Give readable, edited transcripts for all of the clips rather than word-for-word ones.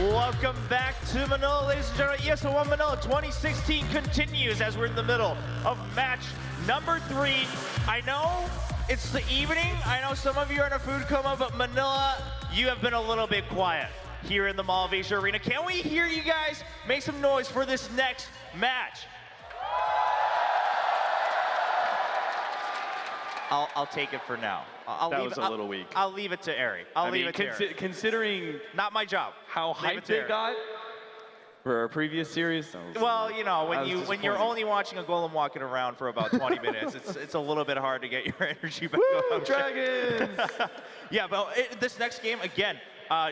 Welcome back to Manila, ladies and gentlemen. ESL One Manila 2016 continues as we're in the middle of match number 3. I know it's the evening. I know some of you are in a food coma, but Manila, you have been a little bit quiet here in the Mall of Asia Arena. Can we hear you guys make some noise for this next match? I'll take it for now. That was a little weak. I'll leave it to Ari. Considering not my job. how hyped they got for our previous series. Well, you know, when you're only watching a golem walking around for about 20 minutes, it's a little bit hard to get your energy back up. Dragons! Yeah, but this next game, again,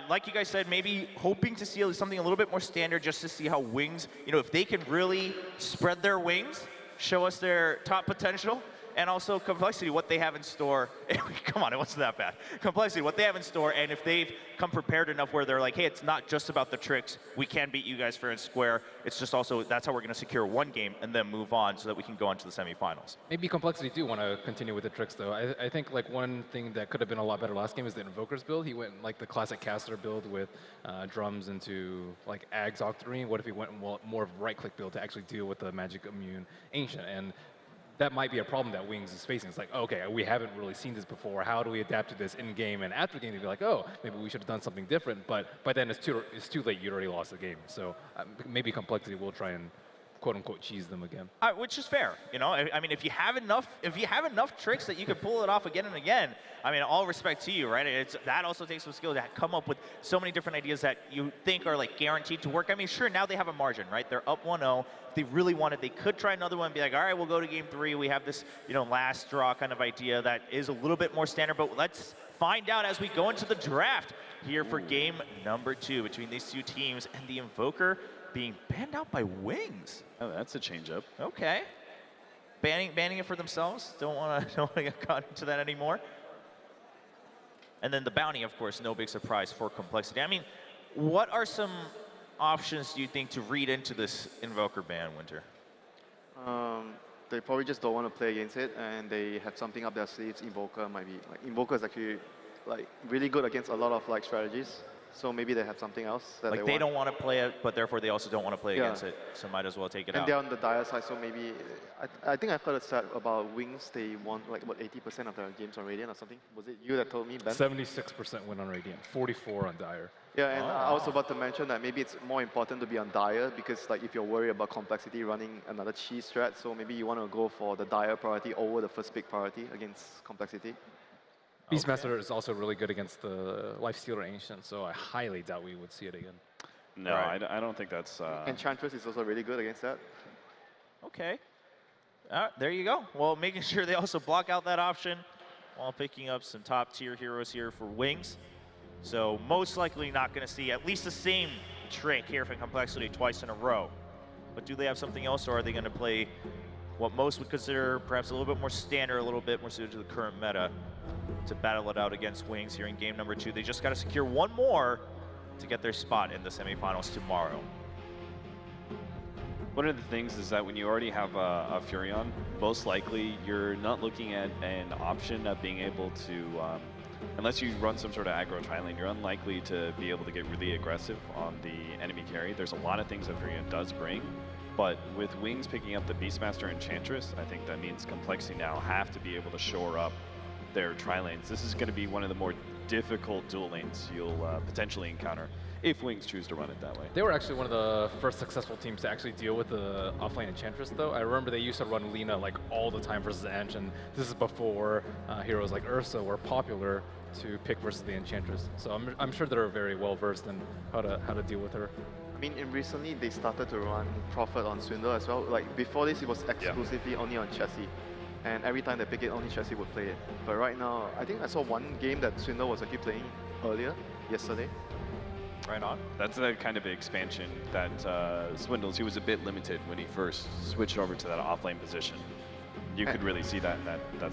like you guys said, maybe hoping to see something a little bit more standard just to see how Wings, you know, if they can really spread their wings, show us their top potential, and also compLexity, what they have in store. Come on, it wasn't that bad. compLexity, what they have in store, and if they've come prepared enough where they're like, hey, it's not just about the tricks. We can beat you guys fair and square. It's just also, that's how we're going to secure one game and then move on so that we can go on to the semifinals. Maybe compLexity do want to continue with the tricks, though. I think like one thing that could have been a lot better last game is the Invoker's build. He went like the classic caster build with drums into like Ags Octarine. What if he went more of a right-click build to actually deal with the Magic Immune Ancient? And that might be a problem that Wings is facing. It's like, okay, we haven't really seen this before. How do we adapt to this in-game? And after game, they'd be like, oh, maybe we should have done something different. But by then, it's too late. You already lost the game. So maybe compLexity will try and quote-unquote cheese them again. Which is fair, you know. I mean, if you have enough tricks that you can pull it off again and again, I mean, all respect to you, right? That also takes some skill to come up with so many different ideas that you think are like guaranteed to work. I mean, sure, now they have a margin, right? They're up 1-0. If they really wanted, they could try another one and be like, all right, we'll go to game 3. We have this, you know, last draw kind of idea that is a little bit more standard. But let's find out as we go into the draft here for game number 2 between these two teams, and the Invoker being banned out by Wings. Oh, that's a change up. Okay. Banning it for themselves. Don't want to get caught into that anymore. And then the bounty, of course, no big surprise for compLexity. I mean, what are some options do you think to read into this Invoker ban, Winter? They probably just don't want to play against it, and they have something up their sleeves. Invoker might be like Invoker is actually like really good against a lot of like strategies. So maybe they have something else that like they don't want to play it, but therefore they also don't want to play against it. So might as well take it out. And they're on the dire side, so maybe I think I've heard a stat about Wings. They won like what 80% of their games on Radiant or something. Was it you that told me, Ben? 76% win on Radiant, 44 on Dire. Yeah, and I was about to mention that maybe it's more important to be on Dire because like if you're worried about compLexity running another cheese strat, so maybe you want to go for the Dire priority over the first pick priority against compLexity. Beastmaster is also really good against the Lifestealer Ancient, so I highly doubt we would see it again. No, right. I don't think that's... Enchantress is also really good against that. Okay. There you go. Well, making sure they also block out that option while picking up some top-tier heroes here for Wings. So most likely not going to see at least the same trick here from compLexity twice in a row. But do they have something else, or are they going to play what most would consider perhaps a little bit more standard, a little bit more suited to the current meta, to battle it out against Wings here in game number 2. They just got to secure one more to get their spot in the semifinals tomorrow. One of the things is that when you already have a Furion, most likely you're not looking at an option of being able to, unless you run some sort of aggro tri-lane, you're unlikely to be able to get really aggressive on the enemy carry. There's a lot of things that Furion does bring, but with Wings picking up the Beastmaster Enchantress, I think that means compLexity now have to be able to shore up their tri-lanes. This is going to be one of the more difficult dual lanes you'll potentially encounter if Wings choose to run it that way. They were actually one of the first successful teams to actually deal with the offlane Enchantress, though. I remember they used to run Lina like all the time versus the Ench, and this is before heroes like Ursa were popular to pick versus the Enchantress. So I'm sure they're very well versed in how to deal with her. I mean, recently they started to run Prophet on Swindle as well. Like before this, it was exclusively only on Chassis. And every time they pick it, only Chassis would play it. But right now, I think I saw one game that Swindle was actually playing earlier, yesterday. Right on. That's the kind of expansion that Swindles, he was a bit limited when he first switched over to that offlane position. You could really see that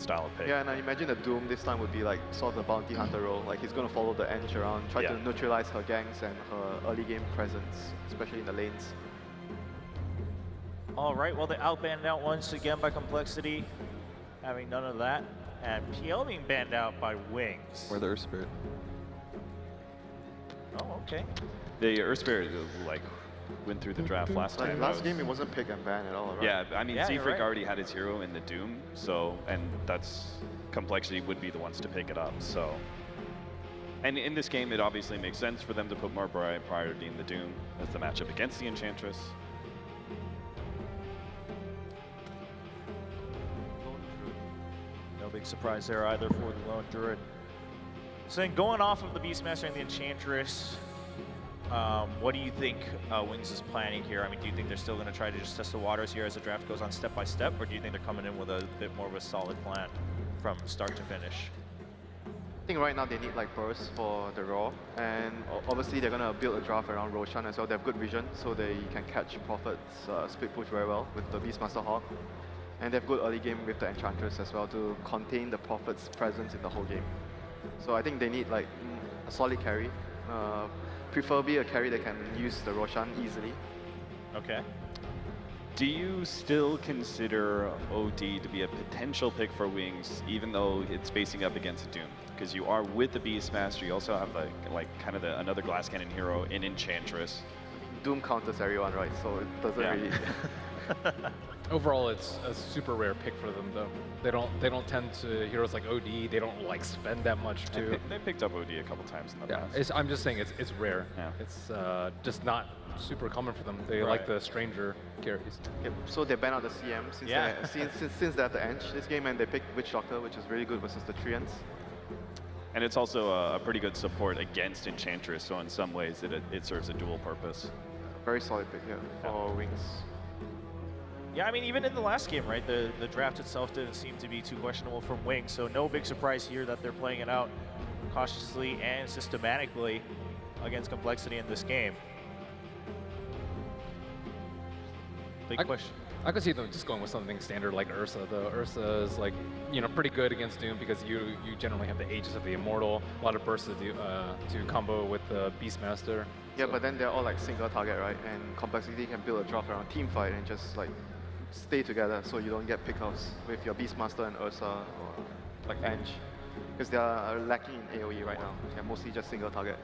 style of pick. Yeah, and I imagine the Doom this time would be like sort of the bounty hunter role. Like he's going to follow the Ench around, try to neutralize her ganks and her early game presence, especially in the lanes. All right, well, they outbanned out once again by compLexity, having none of that. And PL being banned out by Wings. Or the Earth Spirit. Oh, okay. The Earth Spirit like went through the draft last Like time. last game, it wasn't pick and ban at all, right? Yeah, I mean, Yeah, you're Zfrig right. already had his hero in the Doom, so, and that's, compLexity would be the ones to pick it up, so. And in this game, it obviously makes sense for them to put more priority in the Doom as the matchup against the Enchantress. No big surprise there either for the Lone Druid. So then going off of the Beastmaster and the Enchantress, what do you think Wings is planning here? I mean, do you think they're still going to try to just test the waters here as the draft goes on step by step, or do you think they're coming in with a bit more of a solid plan from start to finish? I think right now they need like bursts for the Raw, and obviously they're gonna build a draft around Roshan as well. They have good vision, so they can catch Prophet's split push very well with the Beastmaster Hawk. And they have good early game with the Enchantress as well to contain the Prophet's presence in the whole game. So I think they need like a solid carry, preferably a carry that can use the Roshan easily. Okay. Do you still consider OD to be a potential pick for Wings, even though it's facing up against a Doom? Because you are with the Beastmaster, you also have like kind of another glass cannon hero in Enchantress. Doom counters everyone, right? So it doesn't really. Overall, it's a super rare pick for them, though. They don't tend to heroes like OD. They don't like spend that much too. They picked up OD a couple times in the Yeah, past. I'm just saying it's rare. Yeah. It's just not super common for them. They like the stranger carries. Okay, so they ban out the CM since Yeah. since they're at the Ench this game, and they picked Witch Doctor, which is really good versus the Treants. And it's also a pretty good support against Enchantress, so in some ways it serves a dual purpose. Very solid pick here for Wings. Yeah, I mean, even in the last game, right, the draft itself didn't seem to be too questionable from Wings, so no big surprise here that they're playing it out cautiously and systematically against compLexity in this game. Big question. I could see them just going with something standard like Ursa, though. Ursa is like, pretty good against Doom because you generally have the Aegis of the Immortal, a lot of bursts to combo with the Beastmaster. Yeah, So- but then they're all like single target, right? And compLexity can build a draft around team fight and just like stay together so you don't get pickoffs with your Beastmaster and Ursa or like Ench. Because they are lacking in AoE right now. They're mostly just single target.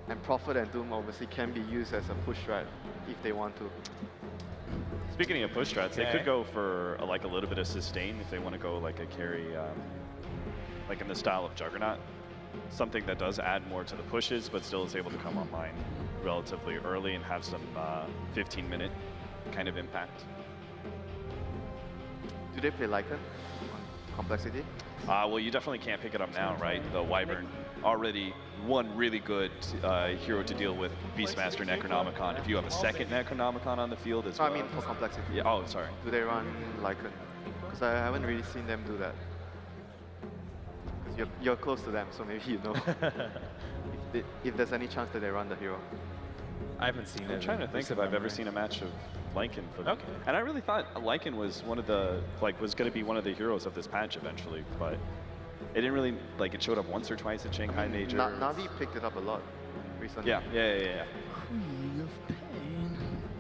And Prophet and Doom obviously can be used as a push strat if they want to. Speaking of push strats, they Okay. could go for like a little bit of sustain if they want to go like a carry, like in the style of Juggernaut. Something that does add more to the pushes, but still is able to come online relatively early and have some 15-minute kind of impact. Do they play Lycan on compLexity? Well, you definitely can't pick it up now, right? The Wyvern already one really good hero to deal with Beastmaster Necronomicon. If you have a second Necronomicon on the field as No, well. I mean for compLexity. Yeah, oh, sorry. Do they run Lycan? Because I haven't really seen them do that. 'Cause you're close to them, so maybe you know. if there's any chance that they run the hero. I haven't seen it. I'm trying to think if I've ever seen a match of Lycan for them. Okay. And I really thought Lycan was one of the, was going to be one of the heroes of this patch eventually, but it didn't really, it showed up once or twice at Shanghai Major. Navi picked it up a lot recently. Yeah. Yeah,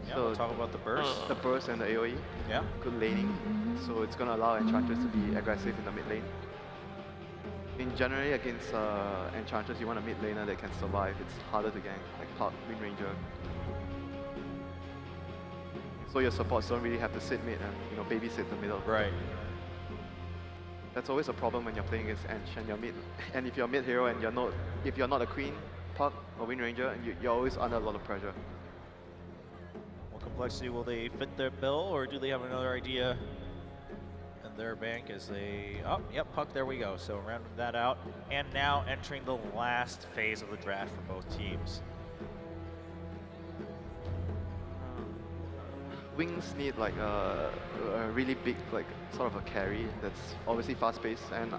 So- we'll talk about the burst. The burst and the AoE, Yeah. good laning. So it's going to allow Enchantress to be aggressive in the mid lane. In generally against Enchantress, you want a mid laner that can survive. It's harder to gank, like Puck, Wind Ranger. So your supports don't really have to sit mid and babysit the middle. Right. That's always a problem when you're playing against Ench and you're mid. And if you're a mid hero and if you're not a Queen, Puck or Wind Ranger, and you're always under a lot of pressure. Well, compLexity, will they fit their bill, or do they have another idea in their bank as they... Oh, yep, Puck, there we go. So rounding that out. And now entering the last phase of the draft for both teams. Wings need like a really big, sort of a carry that's obviously fast-paced. And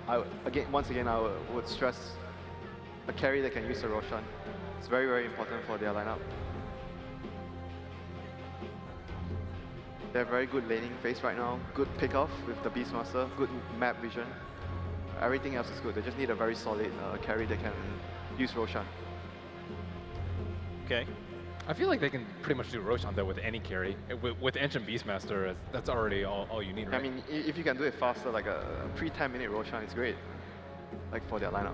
once again, I would stress a carry that can use the Roshan. It's very, very important for their lineup. They have very good laning phase right now. Good pickoff with the Beastmaster. Good map vision. Everything else is good. They just need a very solid carry that can use Roshan. Okay. I feel like they can pretty much do Roshan though with any carry. With Ancient Beastmaster, that's already all you need, right? I mean, if you can do it faster, like a pre-10-minute Roshan is great, for their lineup.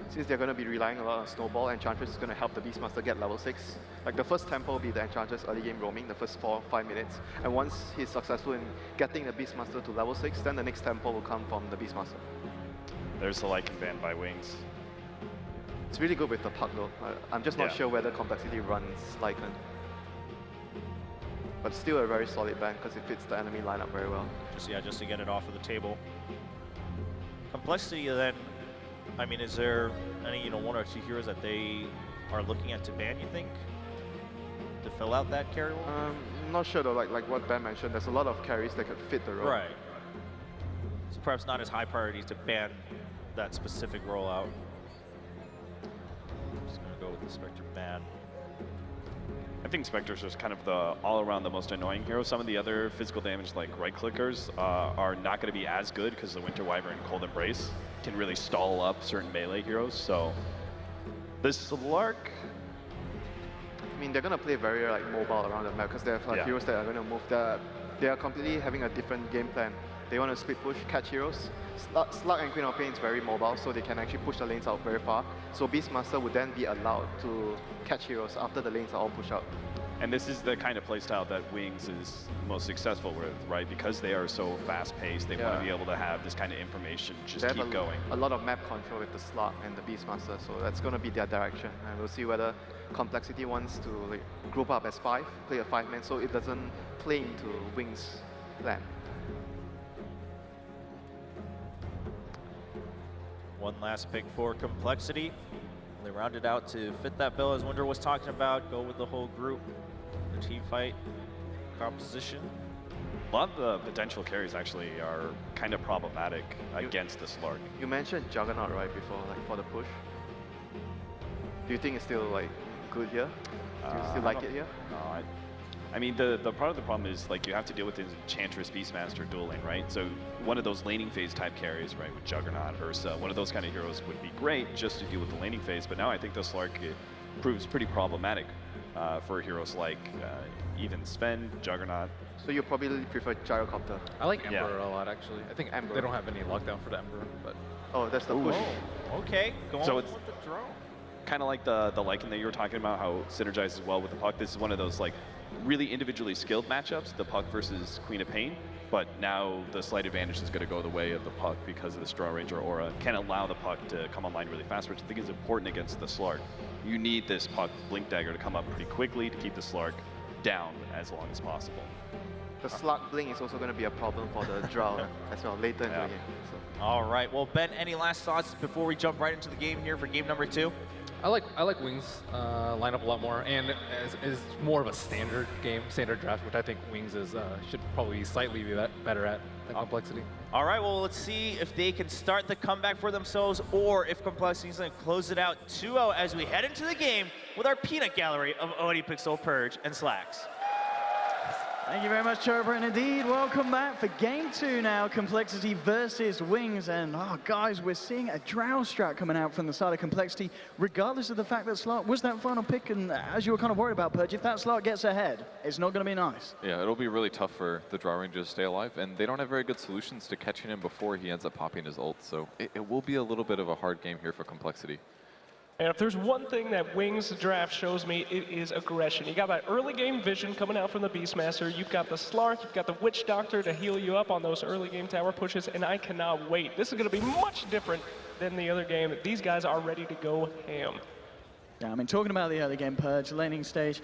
since they're going to be relying a lot on Snowball, Enchantress is going to help the Beastmaster get level 6. Like the first tempo will be the Enchantress early game roaming, the first 4-5 minutes. And once he's successful in getting the Beastmaster to level 6, then the next tempo will come from the Beastmaster. There's the Lycan ban by Wings. It's really good with the puck though. I'm just not sure whether compLexity runs Lycan. But still a very solid ban because it fits the enemy lineup very well. Just to get it off of the table. compLexity then, I mean, is there any, one or two heroes that they are looking at to ban, you think? To fill out that carry role? I'm not sure though, like what Ben mentioned, there's a lot of carries that could fit the role. Right. So perhaps not as high priority to ban that specific rollout. Just gonna go with the Spectre ban. I think Spectre's just kind of the all-around the most annoying hero. Some of the other physical damage like right-clickers are not going to be as good because the Winter Wyvern and Cold Embrace can really stall up certain melee heroes. So this Slark, I mean, they're going to play very like mobile around the map because they have heroes that are going to move. They are completely having a different game plan. They want to split push, catch heroes. Slug and Queen of Pain is very mobile, so they can actually push the lanes out very far. So Beastmaster would then be allowed to catch heroes after the lanes are all pushed out. and this is the kind of playstyle that Wings is most successful with, right? Because they are so fast-paced, they want to be able to have this kind of information just keep going. A lot of map control with the Slug and the Beastmaster, so that's going to be their direction. And we'll see whether compLexity wants to group up as 5, play a 5-man, so it doesn't play into Wings' plan. One last pick for compLexity. They rounded out to fit that bill, as Winder was talking about, go with the whole group, the team fight composition. A lot of the potential carries actually are kind of problematic against the Slark. You mentioned Juggernaut right before, like for the push. Do you think it's still like good here? Do you still like it here? No, I mean, the part of the problem is like you have to deal with the Enchantress Beastmaster dueling, right? So one of those laning phase type carries, right, with Juggernaut, Ursa, one of those kind of heroes would be great just to deal with the laning phase. But now I think the Slark proves pretty problematic for heroes like even Sven, Juggernaut. So you probably prefer Gyrocopter? I like Emperor a lot, actually. I think Emperor. they don't have any lockdown for the Emperor, but... Oh, that's the push. Oh, okay, go on with the drone. Kind of like the Lycan that you were talking about, how it synergizes well with the Puck. This is one of those like really individually skilled matchups, the Puck versus Queen of Pain. But now the slight advantage is going to go the way of the Puck because of the Straw Ranger aura. Can allow the Puck to come online really fast, which I think is important against the Slark. You need this Puck Blink Dagger to come up pretty quickly to keep the Slark down as long as possible. The Slug Blink is also going to be a problem for the Drow as well later in the game. So. All right, well, Ben, any last thoughts before we jump right into the game here for game number 2? I like Wings lineup a lot more, and is more of a standard game, standard draft, which I think Wings is should probably slightly be better at than compLexity. All right, well, let's see if they can start the comeback for themselves or if compLexity is going to close it out 2-0 as we head into the game with our peanut gallery of OD Pixel, Purge, and Slacks. Thank you very much, Chopra, and indeed, welcome back for Game 2 now, compLexity versus Wings, and guys, we're seeing a Drow strat coming out from the side of compLexity, regardless of the fact that Slark was that final pick, and as you were kind of worried about, Purge, if that Slark gets ahead, it's not going to be nice. Yeah, it'll be really tough for the Drow Ranger to stay alive, and they don't have very good solutions to catching him before he ends up popping his ult, so it will be a little bit of a hard game here for compLexity. And if there's one thing that Wings draft shows me, it is aggression. You got that early game vision coming out from the Beastmaster. You've got the Slark, you've got the Witch Doctor to heal you up on those early game tower pushes, and I cannot wait. This is going to be much different than the other game. These guys are ready to go ham. Yeah, I mean, talking about the early game Purge, laning stage,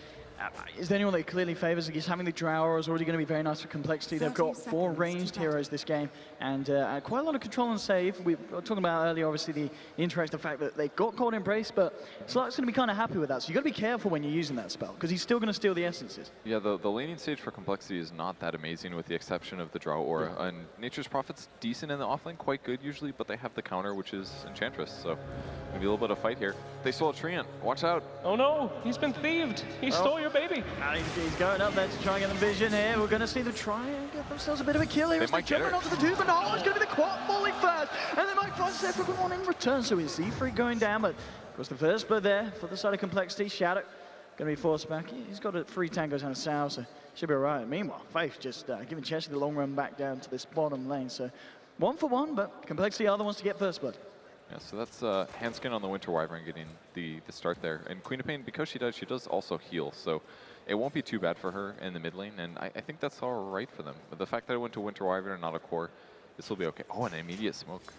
is there anyone that clearly favors? I guess having the Drow is already going to be very nice for compLexity. They've got 4 ranged heroes this game, and quite a lot of control and save. We were talking about earlier, obviously, the interaction, the fact that they've got Cold Embrace, but Slark's going to be kind of happy with that. So you've got to be careful when you're using that spell, because he's still going to steal the essences. Yeah, the laning stage for compLexity is not that amazing with the exception of the Drow aura. And Nature's Prophet's decent in the offlane, quite good usually, but they have the counter, which is Enchantress, so maybe a little bit of fight here. They stole a Treant, watch out. Oh no, he's been thieved. He stole your baby. He's going up there to try and get the vision here. We're going to see them try and get themselves a bit of a kill here. They might get her. Onto the tube, and it's going to be the quad falling first. And they might find separate one in return. So is Z3 going down, but of course the first blood there for the side of compLexity. Shadow going to be forced back. He's got 3 tangos and a sow, so should be all right. Meanwhile, Faith just giving Cheshire the long run back down to this bottom lane. So 1 for 1, but compLexity are the ones to get first blood. Yeah, so that's Handskin on the Winter Wyvern getting the start there. And Queen of Pain, because she does also heal, so it won't be too bad for her in the mid lane, and I think that's all right for them. But the fact that it went to Winter Wyvern and not a core, this will be okay. Oh, an immediate smoke.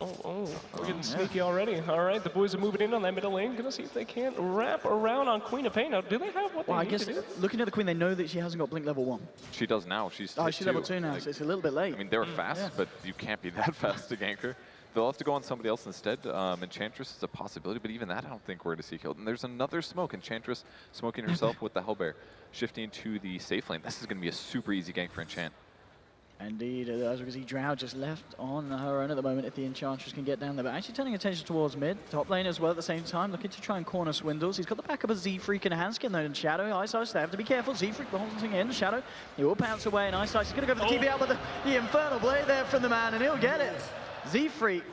Oh, we're getting sneaky already. All right, the boys are moving in on that middle lane. Gonna see if they can't wrap around on Queen of Pain. Now, do they have what they need to do? Looking at the Queen, they know that she hasn't got Blink level 1. She does now. She's level 2 now, like, so it's a little bit late. I mean, they were fast, but you can't be that fast to gank her. They'll have to go on somebody else instead. Enchantress is a possibility, but even that I don't think we're going to see killed. And there's another smoke. Enchantress smoking herself with the Hellbear, shifting to the safe lane. This is going to be a super easy gank for Enchant. Indeed, as we can see, Drow just left on her own at the moment if the Enchantress can get down there. But actually turning attention towards mid, top lane as well at the same time, looking to try and corner Swindles. He's got the backup of Z-Freak and Hanskin though in Shadow. Ice Ice, they have to be careful. Z-Freak bouncing in, Shadow, he will pounce away, and Ice Ice is going to go for the TP out, but the Infernal Blade there from the man, and he'll get it. Z-Freak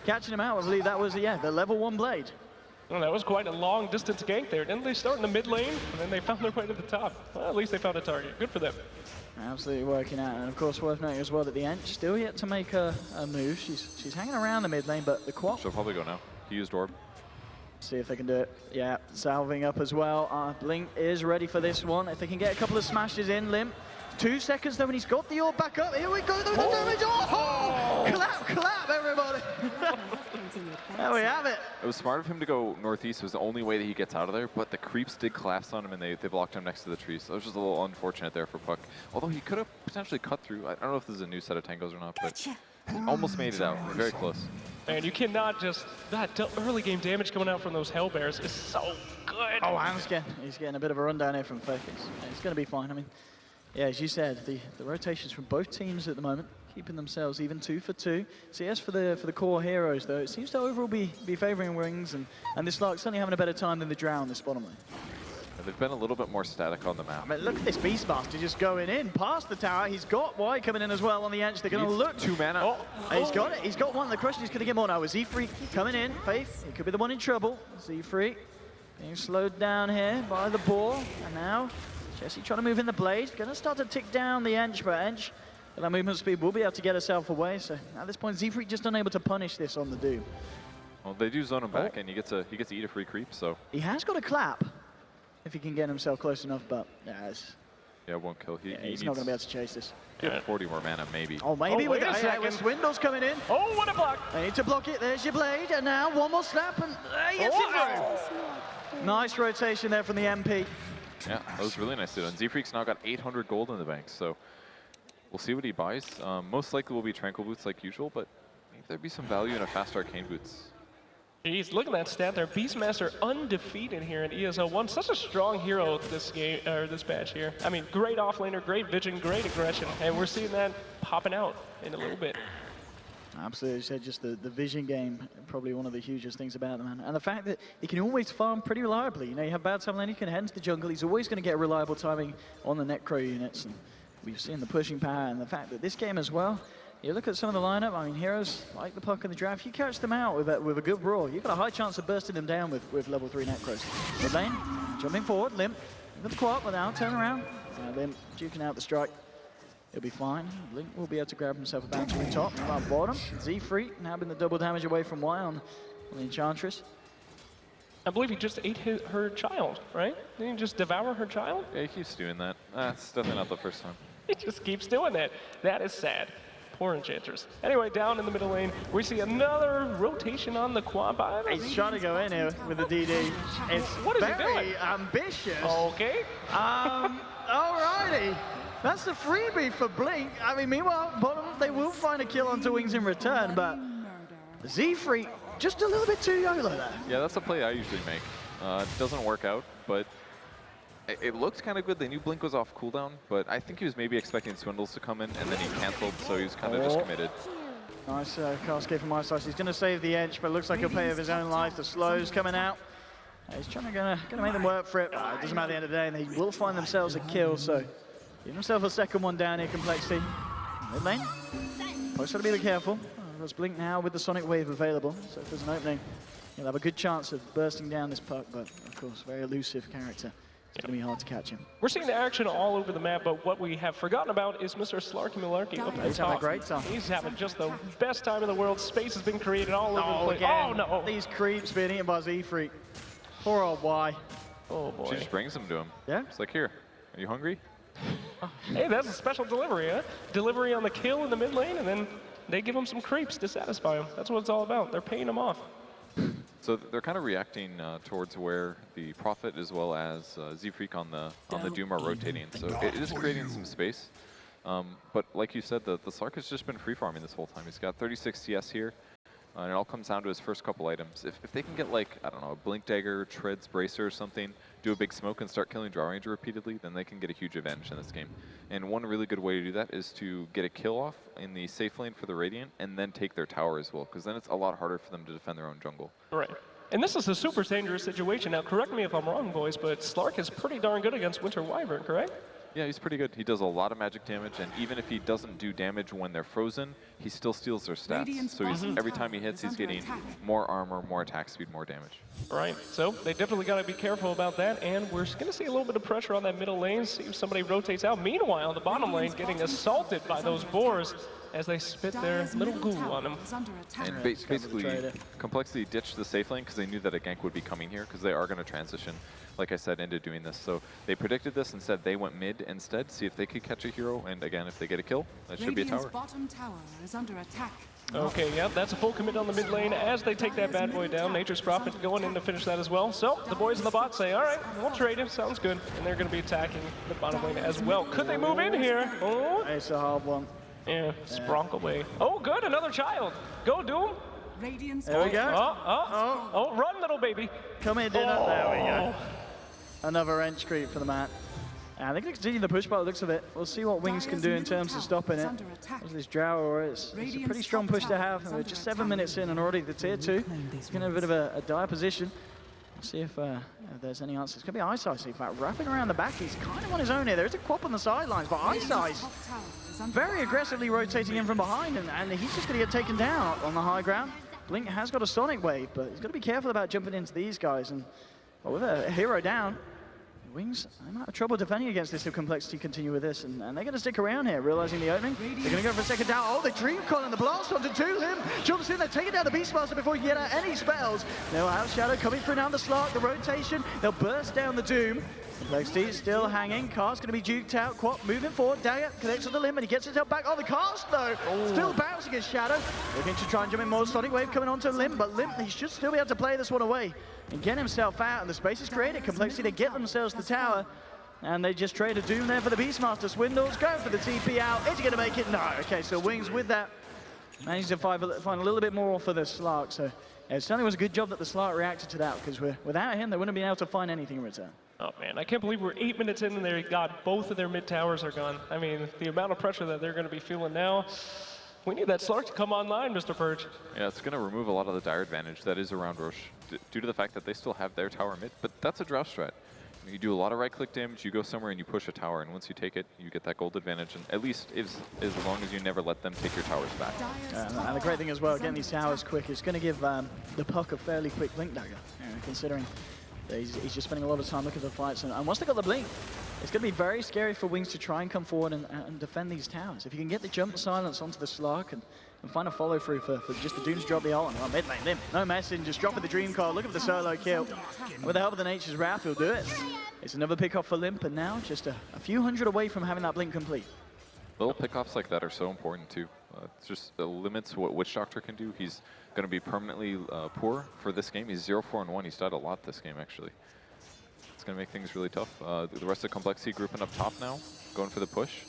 catching him out, I believe that was, the level 1 blade. Well, that was quite a long distance gank there. Didn't they start in the mid lane, and then they found their way to the top? Well, at least they found a target. Good for them. Absolutely working out, and of course worth noting as well that the Ent still yet to make a move. She's hanging around the mid lane, but the Quap. She'll probably go now. He used Orb. See if they can do it. Yeah, salving up as well. Blink is ready for this one. If they can get a couple of smashes in, Limp. 2 seconds though, when he's got the orb back up. Here we go, the damage. Oh! Clap, everybody. There we have it. It was smart of him to go northeast. It was the only way that he gets out of there, but the creeps did collapse on him, and they blocked him next to the tree. So it was just a little unfortunate there for Puck. Although he could have potentially cut through. I don't know if this is a new set of tangos or not, but he almost made it out. Very close. And you cannot just, that early game damage coming out from those Hellbears is so good. Oh, Hanskin. He's getting a bit of a rundown here from Focus. It's going to be fine. I mean, yeah, as you said, the rotations from both teams at the moment, keeping themselves even 2 for 2. CS for the core heroes, though, it seems to overall be favouring Wings, and this Lark certainly having a better time than the Drow on this bottom lane. They've been a little bit more static on the map. I mean, look at this Beastmaster just going in past the tower. He's got Y coming in as well on the edge. They're going to look. 2 mana. He's got it. He's got one. The question is, going to get more now. Z-Freak coming in. Faith, he could be the one in trouble. Z-Freak being slowed down here by the ball, and now Jesse trying to move in the blade. Going to start to tick down the Ench, but Ench, with that movement speed, will be able to get herself away. So at this point, Z-Freak just unable to punish this on the Doom. Well, they do zone him back, and he gets to eat a free creep. So he has got a clap if he can get himself close enough, but yeah, won't kill. He's not going to be able to chase this. 40 more mana, maybe. Oh, maybe wait a second. with Swindles coming in. Oh, what a block! They need to block it. There's your blade, and now one more slap, and he gets it through. Nice rotation there from the MP. Yeah, that was really nice done. Z-Freak's now got 800 gold in the bank, so we'll see what he buys. Most likely will be Tranquil Boots like usual, but maybe there'd be some value in a fast Arcane Boots. Jeez, look at that stat there. Beastmaster undefeated here in ESL One. Such a strong hero this game, or this patch here. I mean, great offlaner, great vision, great aggression, and we're seeing that popping out in a little bit. Absolutely, you said just the vision game, probably one of the hugest things about the man. And the fact that he can always farm pretty reliably. You know, you have bad time lane, he can head into the jungle. He's always going to get reliable timing on the Necro units. And we've seen the pushing power, and the fact that this game as well, you look at some of the lineup, I mean, heroes like the Puck in the draft, you catch them out with a good brawl. You've got a high chance of bursting them down with level 3 Necros. Mid lane, jumping forward, Limp, with the Quap, without turn around. Limp duking out the strike. He'll be fine. Link will be able to grab himself a bounce on the top, about bottom. Z-Freak now been the double damage away from Y on the Enchantress. I believe he just ate her child, right? Didn't he just devour her child? Yeah, he keeps doing that. That's definitely not the first time. He just keeps doing that. That is sad. Poor Enchantress. Anyway, down in the middle lane, we see another rotation on the Quap. He's trying to go in here with the DD. It's what is he very doing? ambitious. Okay. Alrighty. That's the freebie for Blink. I mean, meanwhile, bottom, they will find a kill onto Wings in return, but Z-Freak just a little bit too YOLO there. Yeah, that's a play I usually make. It doesn't work out, but it looked kind of good. They knew Blink was off cooldown, but I think he was maybe expecting Swindles to come in, and then he canceled, so he was kind of just committed. Nice cascade from my side. He's going to save the edge, but it looks like he'll pay with his own life. The slow's coming out. He's trying to make them work for it. It doesn't matter at the end of the day, and they will find themselves a kill, so give himself a second one down here, compLexity. Mid lane. Always got to be a bit careful. There's Blink now with the Sonic Wave available, so if there's an opening, he'll have a good chance of bursting down this Puck, but of course, very elusive character It's going to be hard to catch him. We're seeing the action all over the map, but what we have forgotten about is Mr. Slarky Malarkey up at the He's having a top. great time. He's having just the best time in the world. Space has been created all over the place. Again, Oh, no. these creeps being eaten by Z-Freak. Poor old Y. Oh, boy. She just brings them to him. Yeah? It's like, here, are you hungry? Hey, that's a special delivery, huh? Delivery on the kill in the mid lane, and then they give him some creeps to satisfy him. That's what it's all about. They're paying him off. So they're kind of reacting towards where the Prophet as well as Z-Freak on the Doom are rotating. So it is creating some space. But like you said, the Slark has just been free farming this whole time. He's got 36 CS here. And it all comes down to his first couple items. If they can get, like, I don't know, a Blink Dagger, Treads, Bracer or something, do a big smoke and start killing Draw Ranger repeatedly, then they can get a huge advantage in this game. And one really good way to do that is to get a kill off in the safe lane for the Radiant and then take their tower as well, because then it's a lot harder for them to defend their own jungle. Right. And this is a super dangerous situation. Now, correct me if I'm wrong, boys, but Slark is pretty darn good against Winter Wyvern, correct? Yeah, he's pretty good. He does a lot of magic damage, and even if he doesn't do damage when they're frozen, he still steals their stats. So every time he hits, he's getting more armor, more attack speed, more damage. Right, so they definitely got to be careful about that, and we're going to see a little bit of pressure on that middle lane, see if somebody rotates out. Meanwhile, the bottom lane getting assaulted by those boars as they spit their little goo on him. And basically, compLexity ditched the safe lane because they knew that a gank would be coming here, because they are going to transition, like I said, into doing this. So they predicted this, instead they went mid instead, see if they could catch a hero, and again, if they get a kill, that should be a tower. Bottom tower is under attack. Okay, yeah, that's a full commit on the mid lane as they take that bad boy down. Nature's Prophet going in to finish that as well. So the boys in the bot say, all right, we'll trade him, sounds good. And they're going to be attacking the bottom lane as well. Could they move in here? Oh, It's a hard one. yeah, spronk away. Oh, good, another child. Go, Doom. Radiant's There we go. Oh, run, little baby. Come here, dinner. There we go. Another wrench creep for the mat. And they're going to continue the push by the looks of it. We'll see what Wings can do in terms of stopping it. There's this Drow, it's a pretty strong push to have. We're just 7 minutes in and already the tier 2. He's in a bit of a dire position. We'll see if there's any answers. It's going to be Ice Ice, in fact, wrapping around the back. He's kind of on his own here. There is a Quap on the sidelines, but Ice Ice very aggressively rotating in from behind, and he's just going to get taken down on the high ground. Blink has got a Sonic Wave, but he's got to be careful about jumping into these guys. And well, with a hero down, Wings, they might have trouble defending against this if compLexity continue with this, and they're going to stick around here, realizing the opening. They're going to go for a second down. Oh, the Dream Con and the blast onto him. Jumps in, they're taking down the Beastmaster before he can get out any spells. They'll have Shadow coming through down the Slark, the rotation. They'll burst down the Doom. compLexity still hanging. Cast going to be duked out. Quap moving forward. Dagger connects with the limb, and he gets himself back. Oh, the cast though. Still bouncing his Shadow. Looking to try and jump in more. Sonic Wave coming onto Limb, but Limb, he should still be able to play this one away and get himself out. And the space is created. compLexity, they get themselves the tower. And they just trade a Doom there for the Beastmaster. Swindles going for the TP out. Is he going to make it? No. Okay, so Wings with that managed to find a little bit more for the Slark. So yeah, it certainly was a good job that the Slark reacted to that, because without him, they wouldn't have been able to find anything in return. Oh man, I can't believe we're 8 minutes in and they got both of their mid towers are gone. I mean, the amount of pressure that they're going to be feeling now. We need that Slark to come online, Mr. Purge. Yeah, it's going to remove a lot of the dire advantage that is around Roche, due to the fact that they still have their tower mid, but that's a Drow strat. You do a lot of right-click damage, you go somewhere and you push a tower, and once you take it, you get that gold advantage, and at least as long as you never let them take your towers back. And the great thing as well, getting these towers quick, is going to give the Puck a fairly quick Blink Dagger, considering that he's just spending a lot of time looking for fights. And once they got the Blink, it's going to be very scary for Wings to try and come forward and defend these towers. If you can get the jump silence onto the Slark and find a follow through for just the Dooms drop the ult, and well, mid lane, Limb, no messing, just dropping the Dream Card, looking for the solo kill. And with the help of the Nature's Wrath, he'll do it. It's another pick off for Limp, and now just a few hundred away from having that Blink complete. Little pickoffs like that are so important too. It just limits what Witch Doctor can do. He's going to be permanently poor for this game. He's 0-4-1. He's died a lot this game, actually. It's going to make things really tough. The rest of compLexity grouping up top now, going for the push.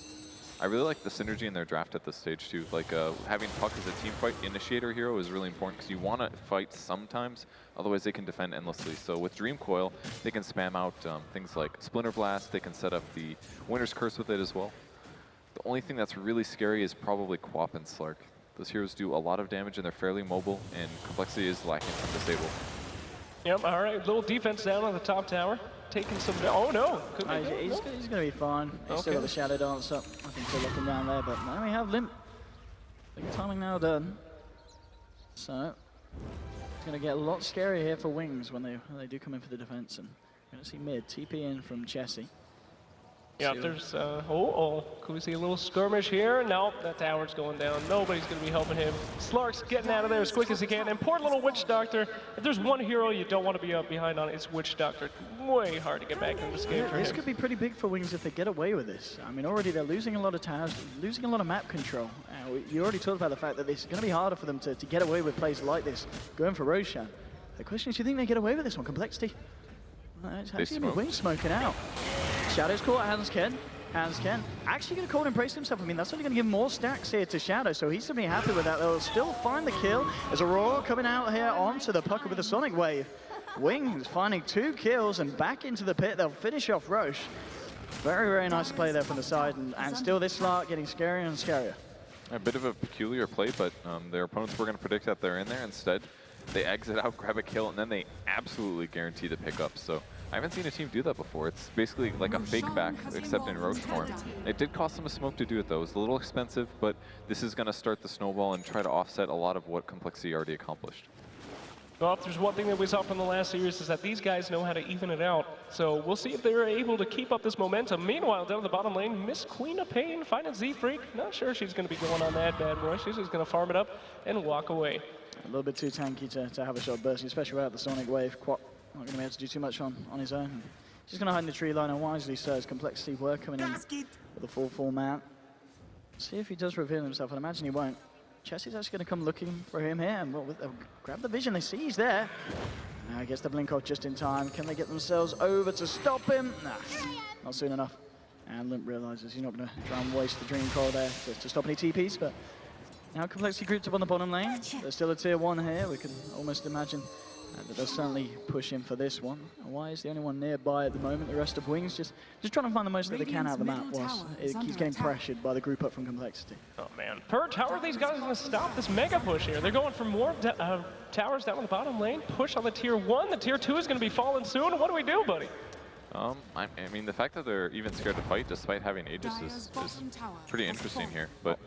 I really like the synergy in their draft at this stage too. Like having Puck as a team fight initiator hero is really important, because you want to fight sometimes, otherwise they can defend endlessly. So with Dream Coil, they can spam out things like Splinter Blast. They can set up the Winter's Curse with it as well. The only thing that's really scary is probably Quap and Slark. Those heroes do a lot of damage and they're fairly mobile, and compLexity is lacking from disable. Yep, all right, little defense down on the top tower. Taking some, oh no. He's going to be fine. He's still got the Shadow Dance up. I think they're looking down there, but now we have Limp. Big timing now done. So it's going to get a lot scarier here for Wings when they do come in for the defense. And Gonna see mid, TP in from Chessie. Yeah, there's, could we see a little skirmish here? No, that tower's going down. Nobody's going to be helping him. Slark's getting out of there as quick as he can. And poor little Witch Doctor, if there's one hero you don't want to be up behind on, it's Witch Doctor. Way hard to get back in this game for This him. could be pretty big for Wings if they get away with this. I mean, already they're losing a lot of towers, losing a lot of map control. You already talked about the fact that it's going to be harder for them to get away with plays like this, going for Roshan. The question is, do you think they get away with this one? complexity? It's actually going to be Wings smoking out. Shadow's caught Hans Ken. Hans Ken actually going to call and embrace himself. I mean, that's only going to give more stacks here to Shadow, so he's going to be happy with that. They'll still find the kill. There's Aurora coming out here onto the pucker with the Sonic Wave. Wings finding 2 kills and back into the pit. They'll finish off Roche. Very, very nice play there from the side, and still this Slark getting scarier and scarier. A bit of a peculiar play, but their opponents were going to predict that they're in there. Instead, they exit out, grab a kill, and then they absolutely guarantee the pickup. So I haven't seen a team do that before. It's basically like a fake back, except in Roche form. It did cost them a smoke to do it, though. It's a little expensive, but this is going to start the snowball and try to offset a lot of what complexity already accomplished. Well, if there's one thing that we saw from the last series is that these guys know how to even it out. So we'll see if they're able to keep up this momentum. Meanwhile, down the bottom lane, Miss Queen of Pain finding Z-Freak. Not sure she's going to be going on that bad boy. She's just going to farm it up and walk away. A little bit too tanky to have a shot bursting, especially without the Sonic Wave. Quap not going to be able to do too much on his own. Just going to hide in the tree line, and wisely so, as complexity were coming in with a full mount. See if he does reveal himself, and imagine he won't. Chessie's actually going to come looking for him here, and grab the vision. They see he's there. Now he gets the blink off just in time. Can they get themselves over to stop him? Nah, not soon enough. And Limp realizes he's not going to try and waste the Dream Coil there to stop any TPs, but now complexity grouped up on the bottom lane. There's still a tier 1 here. We can almost imagine that they'll certainly push in for this one. Why is the only one nearby at the moment? The rest of Wings just trying to find the most that they can out of the map whilst it keeps getting pressured by the group up from complexity. Oh man, Purge, how are these guys going to stop this mega push here? They're going for more towers down on the bottom lane, push on the tier 1. The tier 2 is going to be falling soon. What do we do, buddy? I mean, the fact that they're even scared to fight despite having Aegis is pretty interesting here, but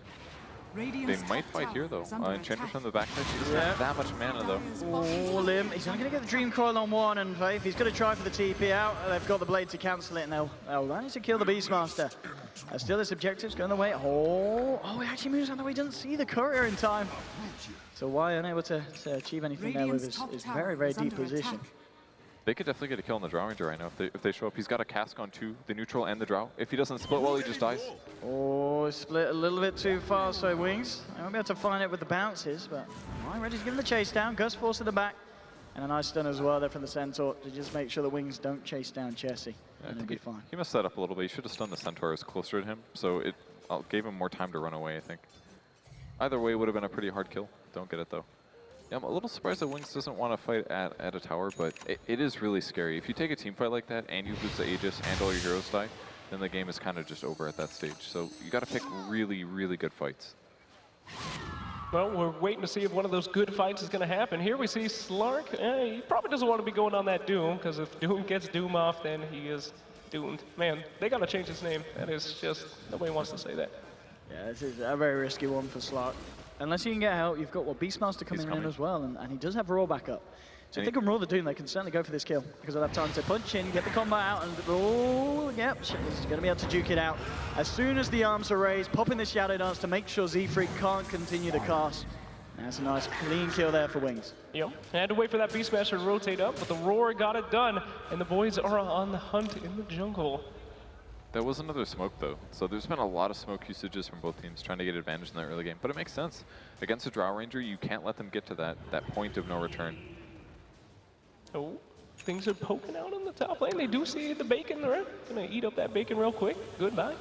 they might fight here, though. Enchantress on the backside, she doesn't have that much mana, though. Oh, Lim, he's only going to get the Dream Coil on one, and Faith, he's going to try for the TP out. They've got the blade to cancel it, and they'll manage to kill the Beastmaster. Still, his objective's going the way. Oh, he actually moves out the way. He doesn't see the courier in time. So why unable to achieve anything there with his very, very deep position. They could definitely get a kill on the Drow Ranger right now if they show up. He's got a cask on 2, the neutral and the Drow. If he doesn't split well, he just dies. Oh, split a little bit too far, so Wings. I won't be able to find it with the bounces, but ready to give him the chase down. Gus force to the back. And a nice stun as well there from the Centaur to just make sure the Wings don't chase down Chessie. Yeah, and it'll be fine. He messed that up a little bit. He should have stunned the Centaurs closer to him, so it gave him more time to run away, I think. Either way, it would have been a pretty hard kill. Don't get it, though. Yeah, I'm a little surprised that Wings doesn't want to fight at a tower, but it is really scary. If you take a team fight like that and you lose the Aegis and all your heroes die, then the game is kind of just over at that stage. So you got to pick really, really good fights. Well, we're waiting to see if one of those good fights is going to happen. Here we see Slark. He probably doesn't want to be going on that Doom, because if Doom gets Doom off, then he is doomed. Man, they got to change his name. That is just, nobody wants to say that. Yeah, this is a very risky one for Slark. Unless you can get help, you've got Beastmaster coming in as well, and he does have Raw back up. So if they can roll the Doom, they can certainly go for this kill, because they'll have time to punch in, get the combo out, and yep, he's going to be able to juke it out. As soon as the arms are raised, popping the Shadow Dance to make sure Z-Freak can't continue the cast. That's a nice clean kill there for Wings. Yep, had to wait for that Beastmaster to rotate up, but the Roar got it done, and the boys are on the hunt in the jungle. That was another smoke, though. So there's been a lot of smoke usages from both teams trying to get advantage in that early game. But it makes sense. Against a Drow Ranger, you can't let them get to that point of no return. Oh, things are poking out on the top lane. They do see the bacon. They're going to eat up that bacon real quick. Goodbye.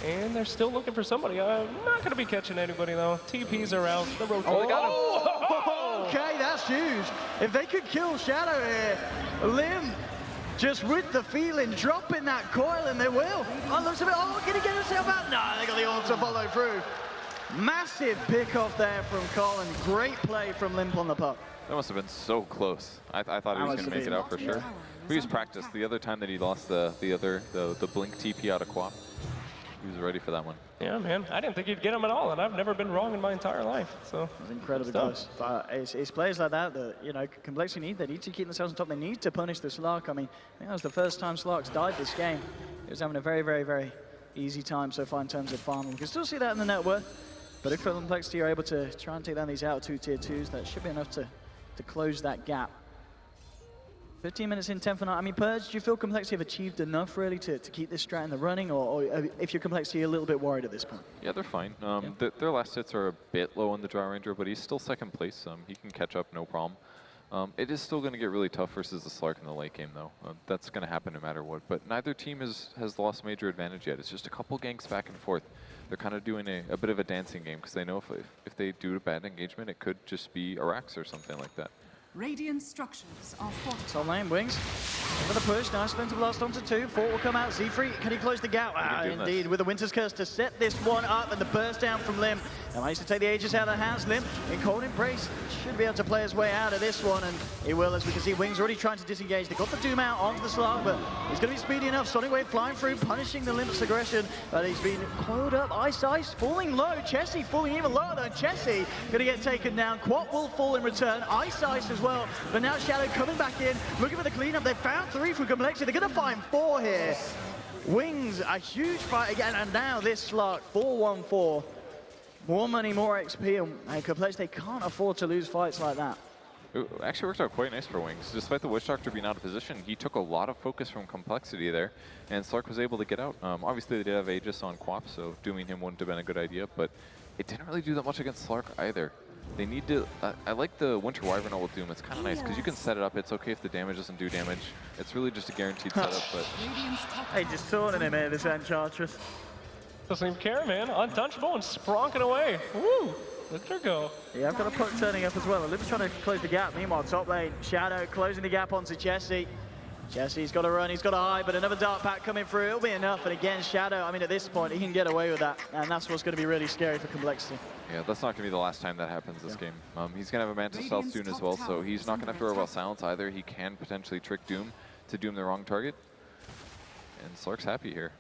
And they're still looking for somebody. I'm not going to be catching anybody, though. TPs are out. The rotate. Oh, they got him. Okay, that's huge. If they could kill Shadow here, Lim, just with the feeling, dropping that coil, and they will. Oh, looks a bit, can he get himself out? No, they got the ult to follow through. Massive pick off there from Colin. Great play from Limp on the puck. That must have been so close. I thought he was going to make it out for sure. We used practice the other time that he lost the blink TP out of Quap. He was ready for that one. Yeah, man. I didn't think he'd get him at all, and I've never been wrong in my entire life. So It was incredibly close. But it's players like that that, you know, compLexity they need to keep themselves on top. They need to punish the Slark. I mean, I think that was the first time Slark's died this game. He was having a very, very, very easy time so far in terms of farming. You can still see that in the net worth. But if compLexity are able to try and take down these out 2 tier 2s, that should be enough to close that gap. 15 minutes in, 10 for 9. I mean, Purge, do you feel compLexity have achieved enough really to keep this strat in the running, or if you're compLexity, a little bit worried at this point? Yeah, they're fine. Their last hits are a bit low on the Drow Ranger, but he's still second place. He can catch up, no problem. It is still going to get really tough versus the Slark in the late game, though. That's going to happen no matter what. But neither team has lost major advantage yet. It's just a couple ganks back and forth. They're kind of doing a bit of a dancing game because they know if they do a bad engagement, it could just be Arax or something like that. Radiant structures are fortified. Top lane, Wings. For the push, nice spin to blast onto 2. 4 will come out. Z3, can he close the gap? Indeed, with the Winter's Curse to set this one up, and the burst down from Lim. And managed to take the Aegis out of the hands. Lim, in cold embrace, should be able to play his way out of this one, and he will, as we can see. Wings already trying to disengage. They got the Doom out onto the Slark, but he's going to be speedy enough. Sonic Wave flying through, punishing the Limp's aggression, but he's been coiled up. Ice, falling low. Chessie falling even lower than Chessie. Going to get taken down. Quat will fall in return. Ice as well. But now Shadow coming back in, looking for the cleanup. They found 3 from compLexity. They're going to find 4 here. Wings, a huge fight again, and now this Slark, 4-1-4. More money, more XP, and compLexity, they can't afford to lose fights like that. It actually worked out quite nice for Wings. Despite the Witch Doctor being out of position, he took a lot of focus from compLexity there, and Slark was able to get out. Obviously, they did have Aegis on Quap, so dooming him wouldn't have been a good idea, but it didn't really do that much against Slark either. They need to, I like the Winter Wyvern ult Doom. It's kind of nice because you can set it up. It's okay if the damage doesn't do damage. It's really just a guaranteed setup, but... Hey, just taunting him here, this Enchantress. doesn't even care, man. Untouchable and spronking away. Woo! Look at her go. Yeah, I've got a puck turning up as well. Lim's trying to close the gap. Meanwhile, top lane, Shadow closing the gap onto Chessie. Chessie's got to run, he's got to hide, but another Dark Pack coming through. It'll be enough, and again, Shadow, I mean, at this point, he can get away with that, and that's what's going to be really scary for compLexity. Yeah, that's not going to be the last time that happens this game. He's going to have a Manta Stealth soon as well, so he's not going to have to worry about silence either. He can potentially trick Doom to doom the wrong target, and Slark's happy here.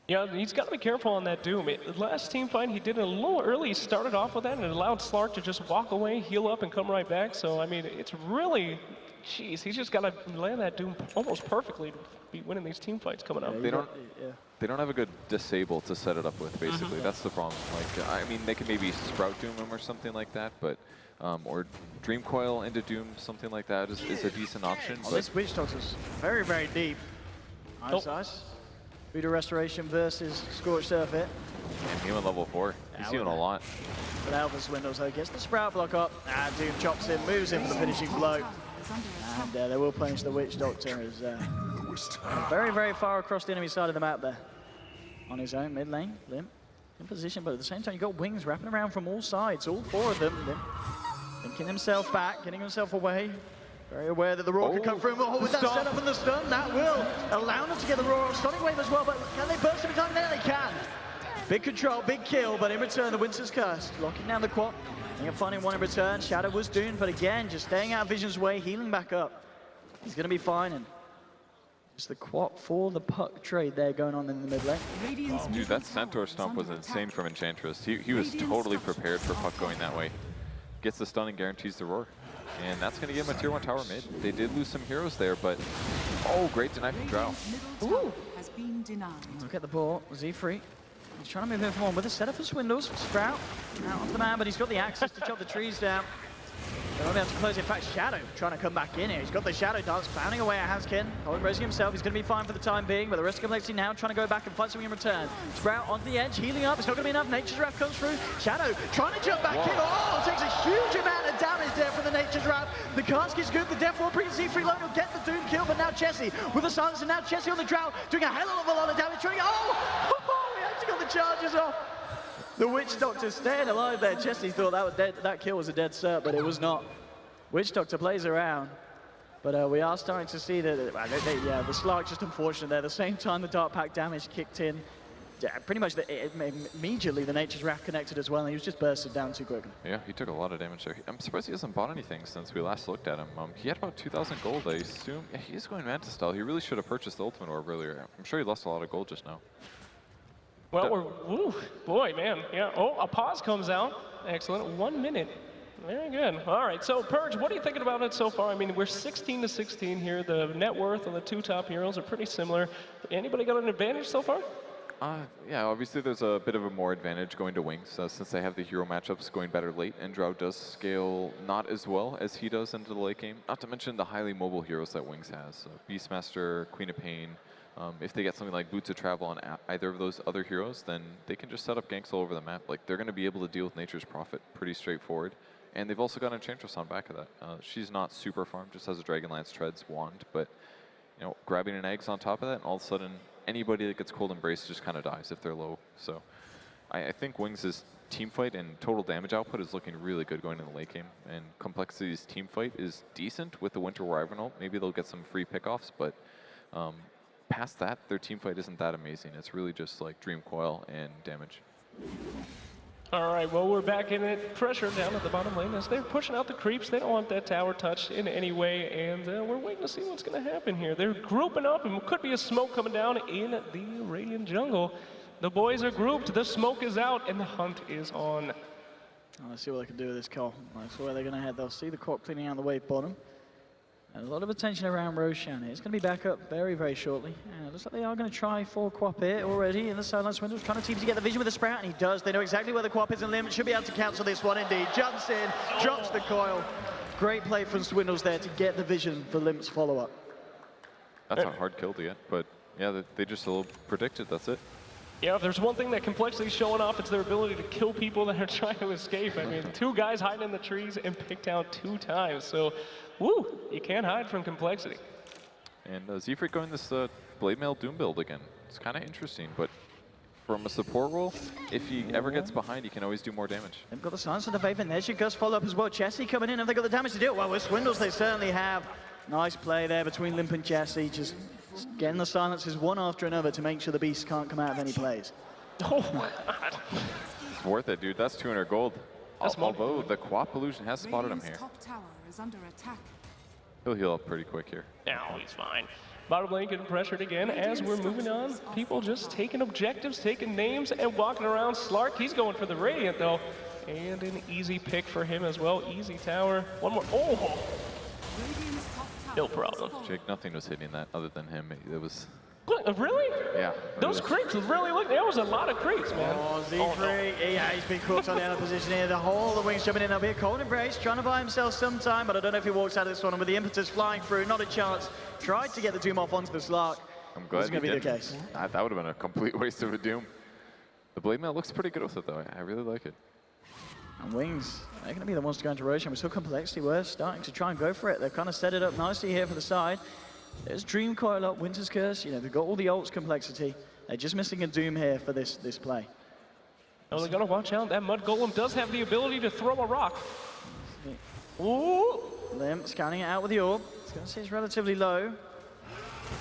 Yeah, he's got to be careful on that Doom. Last team fight, he did it a little early. He started off with that, and it allowed Slark to just walk away, heal up, and come right back. So, I mean, it's really... Jeez, he's just got to land that Doom almost perfectly to be winning these team fights coming up. They don't have a good disable to set it up with, basically. That's the problem. Like, I mean, they can maybe Sprout Doom him or something like that, but or Dream Coil into Doom, something like that is a decent option. Oh, this Witch Doctor is very, very deep. Nice. Voodoo Restoration versus Scorched Earth hit. And him at level 4. He's doing a lot. But Alpha's Windows, though, gets the Sprout block up. And Doom chops him, moves in for the finishing blow. And they will punish the Witch Doctor as very, very far across the enemy side of the map there. On his own, mid lane, Lim in position, but at the same time, you've got Wings wrapping around from all sides, all 4 of them. Lim thinking himself back, getting himself away. Very aware that the Roar could come through. Oh, with that setup and the stun, that will allow them to get the Roar off Sonic Wave as well, but can they burst every time? There they can. Big control, big kill, but in return, the Winter's Curse, locking down the Quap. And finding one in return. Shadow was doomed, but again, just staying out of Vision's way, healing back up. He's going to be fine, and just the Quap for the puck trade there going on in the mid lane. Oh, dude, that Centaur stomp was insane from Enchantress. He was totally prepared for puck going that way. Gets the stun and guarantees the Roar. And that's going to give him a tier 1 tower mid. They did lose some heroes there, but... Oh, great deny from Drow. Ooh. Has been denied. Look at the ball, Z3. He's trying to move him forward with a setup for Swindles. Sprout out of the man, but he's got the access to chop the trees down. They won't be able to close it. In fact, Shadow trying to come back in here. He's got the Shadow Dance pounding away at Haskin. Colin raising himself. He's going to be fine for the time being, but the rest of compLexity now trying to go back and find something in return. Sprout onto the edge, healing up. It's not going to be enough. Nature's Wrath comes through. Shadow trying to jump back in. Oh, takes a huge amount of damage there from the Nature's Wrath. The cask is good. The Death Wall brings Z3 low. He'll get the Doom kill, but now Chessie with the silence, and now Chessie on the Drow doing a hell of a lot of damage. Trying, he actually got the charges off. The Witch Doctor staying alive there. Chessie thought that was dead. That kill was a dead cert, but it was not. Witch Doctor plays around, but we are starting to see that, yeah, the Slark just unfortunate there. At the same time, the Dark Pack damage kicked in. Pretty much immediately, the Nature's Wrath connected as well, and he was just bursted down too quickly. Yeah, he took a lot of damage there. I'm surprised he hasn't bought anything since we last looked at him. He had about 2,000 gold, I assume. Yeah, he is going Manta Style. He really should have purchased the Ultimate Orb earlier. I'm sure he lost a lot of gold just now. Well, boy, man. Yeah. Oh, a pause comes out. Excellent. 1 minute. Very good. All right. So, Purge, what are you thinking about it so far? I mean, we're 16 to 16 here. The net worth of the two top heroes are pretty similar. Anybody got an advantage so far? Yeah, obviously there's a bit of a more advantage going to Wings since they have the hero matchups going better late, and Drow does scale not as well as he does into the late game. Not to mention the highly mobile heroes that Wings has. So Beastmaster, Queen of Pain. If they get something like Boots of Travel on either of those other heroes, then they can just set up ganks all over the map. Like, they're going to be able to deal with Nature's Prophet pretty straightforward. And they've also got Enchantress on back of that. She's not super farm, just has a Dragonlance Treads wand, but you know, grabbing an eggs on top of that, and all of a sudden, anybody that gets Cold Embrace just kind of dies if they're low. So I think Wings' team fight and total damage output is looking really good going in the late game. And complexity's team fight is decent with the Winter Wyvern ult. Maybe they'll get some free pickoffs, but past that, their team fight isn't that amazing. It's really just like Dream Coil and damage. All right, well, we're back in it. Pressure down at the bottom lane as they're pushing out the creeps. They don't want that tower touched in any way, and we're waiting to see what's going to happen here. They're grouping up, and could be a smoke coming down in the Radiant jungle. The boys are grouped, the smoke is out, and the hunt is on. Let's see what they can do with this call. That's where they're going to head. They'll see the clock cleaning out the wave bottom. And a lot of attention around Roshan here. It's going to be back up very, very shortly. Looks like they are going to try for Quap here already in the sidelines window. Trying to team to get the vision with the Sprout, and he does. They know exactly where the Quap is, and Lim should be able to cancel this one indeed. Jumps in, drops the coil. Great play from Swindles there to get the vision for Limp's follow-up. That's a hard kill to get, but yeah, they just a little predicted, that's it. Yeah, if there's one thing that complexity's showing off, it's their ability to kill people that are trying to escape. I mean, two guys hiding in the trees and picked out 2 times. So, woo, you can't hide from complexity. And Zfreak going this Blade Mail Doom build again. It's kind of interesting, but from a support role, if he ever gets behind, he can always do more damage. They've got the silence of the Faith, and there's your Gust follow-up as well. Chessie coming in, have they got the damage to do it? Well, with Swindles, they certainly have. Nice play there between Limp and Chessie, just getting the silences one after another to make sure the Beast can't come out of any plays. Oh, my God. It's worth it, dude. That's 200 gold. Although the Quap Illusion has spotted him here. Top tower is under attack. He'll heal up pretty quick here. Now he's fine. Bottom lane getting pressured again as we're moving on. People just taking objectives, taking names, and walking around. Slark, he's going for the Radiant, though. And an easy pick for him as well. Easy tower. One more. Oh! No problem. Jake, nothing was hitting that other than him. It was... Really? Yeah. Those creeps really look. There was a lot of creeps, man. Oh, Z3. Yeah, he's been caught on the other position here. The whole the Wings jumping in up here. Cold Embrace trying to buy himself some time, but I don't know if he walks out of this one. And with the impetus flying through, not a chance. Tried to get the Doom off onto the Slark. I'm glad this is going to be the case. That would have been a complete waste of a Doom. The Blade Mail looks pretty good with it, though. I really like it. And Wings, they're going to be the ones to go into Roshan. We saw complexity. We're starting to try and go for it. They've kind of set it up nicely here for the side. There's Dream Coil up, Winter's Curse. You know, they've got all the ults complexity. They're just missing a Doom here for this play. Oh, they're going to watch out. That Mud Golem does have the ability to throw a rock. Ooh! Limp scanning it out with the orb. It's going to see it's relatively low.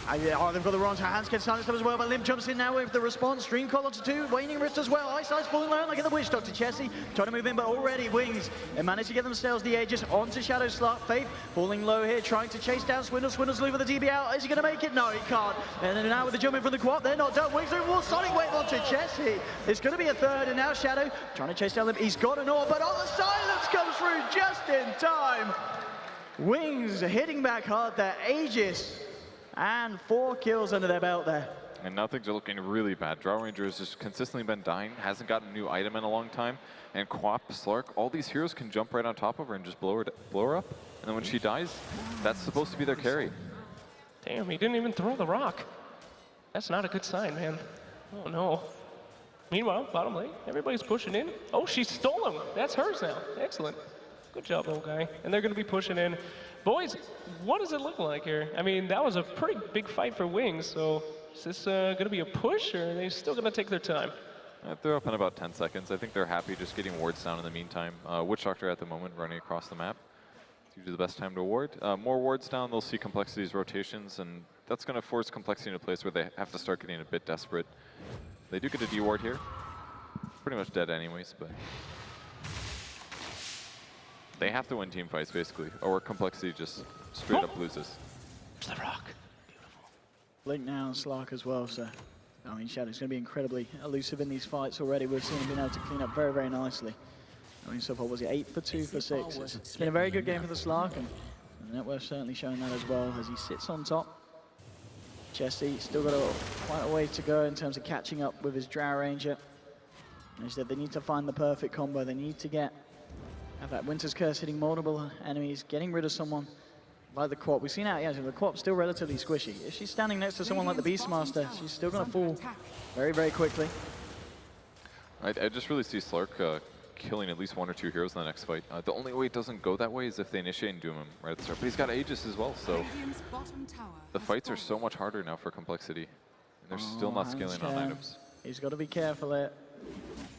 Oh, they've got the wrong hands, get silenced up as well, but Limp jumps in now with the response. Dream Collar to 2, Waning Rift as well. Ice Ice falling low, like in the Witch Doctor. Chessie trying to move in, but already Wings. They managed to get themselves the Aegis onto Shadow Slark. Faith falling low here, trying to chase down Swindle. Swindle's leaving the DB out. Is he going to make it? No, he can't. And then now with the jump in from the Quap, they're not done. Wings doing more Sonic Wave onto Chessie. It's going to be a third, and now Shadow trying to chase down Limp. He's got an orb, but the silence comes through just in time. Wings hitting back hard there. Aegis. And 4 kills under their belt there. And now things are looking really bad. Drow Ranger has just consistently been dying, hasn't gotten a new item in a long time. And Quap, Slark, all these heroes can jump right on top of her and just blow her up. And then when she dies, that's supposed to be their carry. Damn, he didn't even throw the rock. That's not a good sign, man. Oh, no. Meanwhile, bottom lane, everybody's pushing in. Oh, she stole him. That's hers now. Excellent. Good job, little guy. And they're going to be pushing in. Boys, what does it look like here? I mean, that was a pretty big fight for Wings, so is this going to be a push, or are they still going to take their time? They're up in about 10 seconds. I think they're happy just getting wards down in the meantime. Witch Doctor at the moment running across the map. It's usually the best time to ward. More wards down, they'll see Complexity's rotations, and that's going to force Complexity into a place where they have to start getting a bit desperate. They do get a D-ward here. Pretty much dead anyways, but... they have to win team fights, basically, or Complexity just straight up loses. There's the rock. Beautiful. Blink now and Slark as well, so I mean, Shadow's going to be incredibly elusive in these fights already. We've seen him being able to clean up very, very nicely. I mean, so far, was he 8 for 2 for 6? It's been a very good game for the Slark, and the network certainly showing that as well as he sits on top. Chessie still got quite a way to go in terms of catching up with his Drow Ranger. As I said, they need to find the perfect combo. They need to have that Winter's Curse hitting multiple enemies, getting rid of someone like the Quap. We've seen out, yeah, the Quap's still relatively squishy. If she's standing next to someone like the Beastmaster, she's still going to fall very, very quickly. I just really see Slark killing at least 1 or 2 heroes in the next fight. The only way it doesn't go that way is if they initiate and doom him right at the start. But he's got Aegis as well, so the fights are so much harder now for compLexity. And they're still not scaling on items. He's got to be careful there.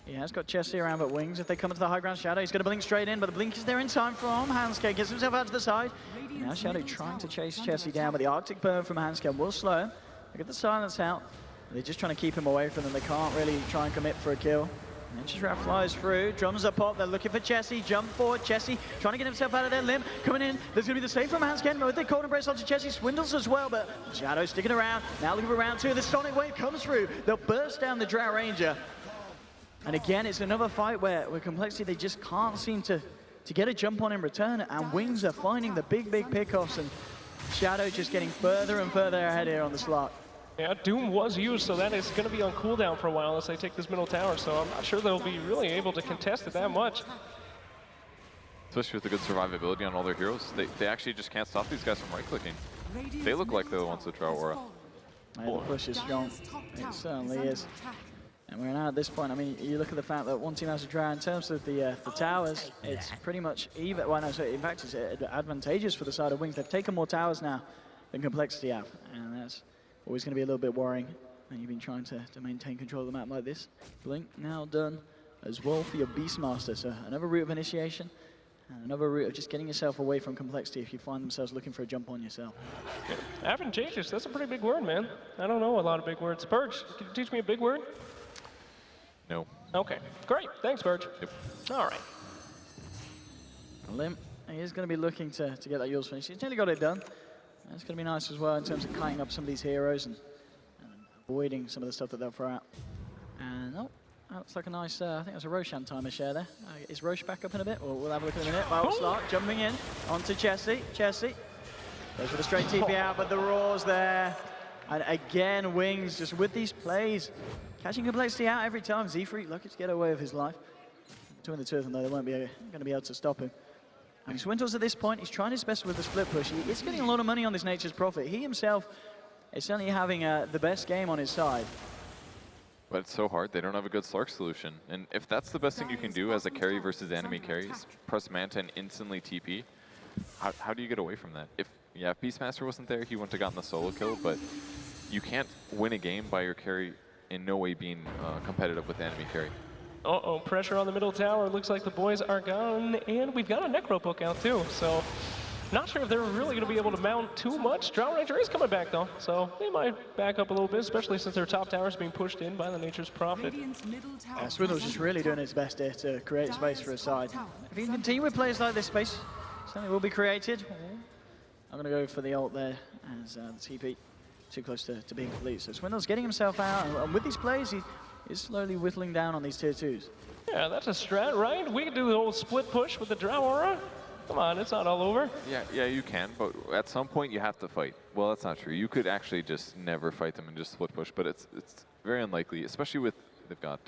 He has got Chessie around, but Wings, if they come into the high ground, Shadow, he's going to blink straight in, but the blink is there in time from Handscale. Gets himself out to the side. Now Shadow trying to chase Chessie down, but the Arctic Burn from Handscale will slow him. Look at the silence out. They're just trying to keep him away from them. They can't really try and commit for a kill. Ninja flies through, drums are popped, they're looking for Chessie, jump forward, Chessie trying to get himself out of their limb, coming in, there's going to be the save from Handscan, but with the cold embrace onto Chessie, swindles as well, but Shadow sticking around, now looking for round 2, the Sonic Wave comes through, they'll burst down the Drow Ranger. And again, it's another fight where with compLexity, they just can't seem to get a jump on in return, and Wings are finding the big pickoffs, and Shadow just getting further and further ahead here on the Slark. Yeah, Doom was used, so that is going to be on cooldown for a while as they take this middle tower, so I'm not sure they'll be really able to contest it that much. Especially with the good survivability on all their heroes. They actually just can't stop these guys from right-clicking. They look like they're the ones that draw aura. Yeah, the push is strong. It certainly is. And we're now at this point, I mean, you look at the fact that one team has a Drow in terms of the towers, it's pretty much even. Well, no, so in fact, it's advantageous for the side of Wings. They've taken more towers now than compLexity have, and that's always going to be a little bit worrying when you've been trying to maintain control of the map like this. Blink now done as well for your Beastmaster, so another route of initiation, and another route of just getting yourself away from compLexity if you find themselves looking for a jump on yourself. Yeah. Advantageous, that's a pretty big word, man. I don't know a lot of big words. Burge, can you teach me a big word? No. Okay, great. Thanks, Burge. Yep. All right. Limp, he is going to be looking to get that yours finished. He's nearly got it done. It's going to be nice as well in terms of cutting up some of these heroes and avoiding some of the stuff that they'll throw out. And oh, that looks like a nice, I think it was a Roshan timer share there. Is Roche back up in a bit? We'll have a look in a minute. Oh, Slark jumping in onto Chessie. Chessie goes for the straight TP out, but the Raw's there. And again, Wings just with these plays, catching compLexity out every time. Z-Freak lucky to get away with his life. Between the two of them, though, they won't be going to be able to stop him. I mean, Swindles at this point, he's trying his best with the split push. He is getting a lot of money on this Nature's Prophet. He himself is certainly having the best game on his side. But it's so hard, they don't have a good Slark solution. And if that's the best thing you can do as a carry versus enemy carries, press Manta and instantly TP, how do you get away from that? If Beastmaster wasn't there, he wouldn't have gotten the solo kill, but you can't win a game by your carry in no way being competitive with the enemy carry. Uh-oh, pressure on the middle tower. Looks like the boys are gone, and we've got a Necro book out too, so not sure if they're really going to be able to mount too much. Drow Ranger is coming back though, so they might back up a little bit, especially since their top tower is being pushed in by the Nature's Prophet. Swindle's just really doing his best here to create space for his side. If he can continue with players like this, space certainly will be created. I'm going to go for the ult there as the TP too close to being complete. So Swindle's getting himself out, and with these plays, he is slowly whittling down on these tier 2s. Yeah, that's a strat, right? We can do the whole split push with the Drow Aura. Come on, it's not all over. Yeah, you can, but at some point you have to fight. Well, that's not true. You could actually just never fight them and just split push, but it's very unlikely, especially with, they've got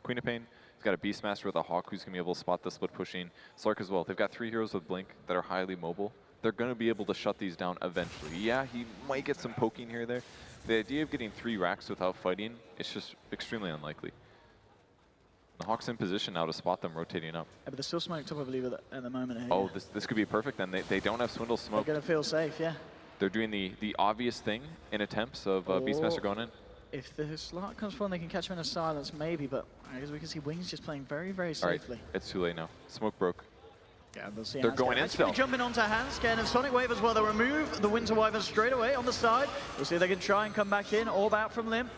Queen of Pain, he's got a Beastmaster with a Hawk who's going to be able to spot the split pushing. Slark as well. They've got 3 heroes with Blink that are highly mobile. They're going to be able to shut these down eventually. Yeah, he might get some poking here or there. The idea of getting 3 racks without fighting is just extremely unlikely. The Hawk's in position now to spot them rotating up. Yeah, but they're still smoked up, I believe, at the moment. Here. Oh, this could be perfect then. They don't have Swindle smoke. They're going to feel safe, yeah. They're doing the obvious thing in attempts of Beastmaster going in. If the Slark comes forward, they can catch him in a silence, maybe, but as we can see, Wings just playing very, very safely. All right, it's too late now. Smoke broke. Yeah, we'll see. They're going in still. Jumping onto Handscan and Sonic Wave as well. They'll remove the Winter Wyvern straight away on the side. We'll see if they can try and come back in. Orb out from Limp.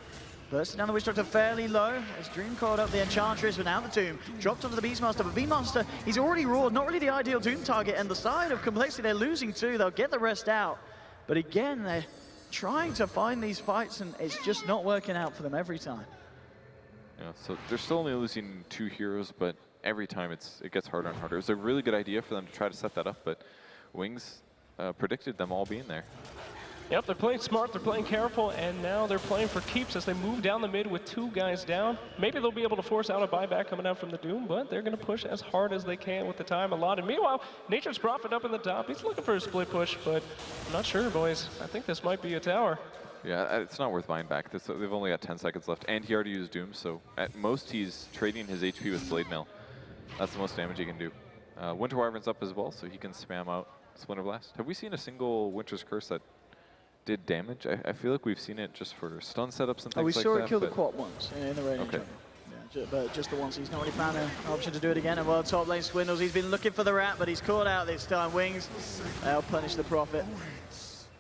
Bursting down the Witch Doctor fairly low. As Dream caught up the Enchantress, but now the Tomb. Dropped onto the Beastmaster, but Beastmaster, he's already roared. Not really the ideal Doom target. And the side of compLexity, they're losing 2. They'll get the rest out. But again, they're trying to find these fights, and it's just not working out for them every time. Yeah, so they're still only losing 2 heroes, but every time it gets harder and harder. It was a really good idea for them to try to set that up, but Wings predicted them all being there. Yep, they're playing smart, they're playing careful, and now they're playing for keeps as they move down the mid with 2 guys down. Maybe they'll be able to force out a buyback coming out from the Doom, but they're going to push as hard as they can with the time allotted. Meanwhile, Nature's Prophet up in the top. He's looking for a split push, but I'm not sure, boys. I think this might be a tower. Yeah, it's not worth buying back. They've only got 10 seconds left, and he already used Doom, so at most he's trading his HP with Blade Mail. That's the most damage he can do. Winter Wyvern's up as well, so he can spam out Splinter Blast. Have we seen a single Winter's Curse that did damage? I feel like we've seen it just for stun setups and things like that. We saw it kill the Quat once in the Radiant Okay. jungle. Yeah, but just the once. He's not really found an option to do it again. And while top lane Swindles, he's been looking for the rat, but he's caught out this time. Wings, they'll punish the Prophet.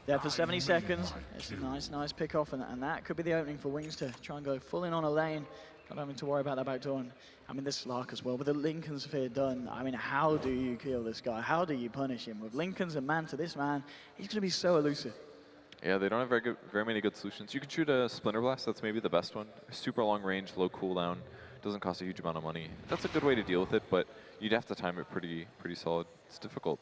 There for 70 seconds. It's a nice pick off, and that could be the opening for Wings to try and go full in on a lane. Not having to worry about that back door. And, I mean, this Slark as well, with the Lincoln Sphere done. I mean, how do you kill this guy? How do you punish him? With Lincolns and man to this man, he's going to be so elusive. Yeah, they don't have very many good solutions. You can shoot a Splinter Blast, that's maybe the best one. Super long range, low cooldown, doesn't cost a huge amount of money. That's a good way to deal with it, but you'd have to time it pretty solid. It's difficult.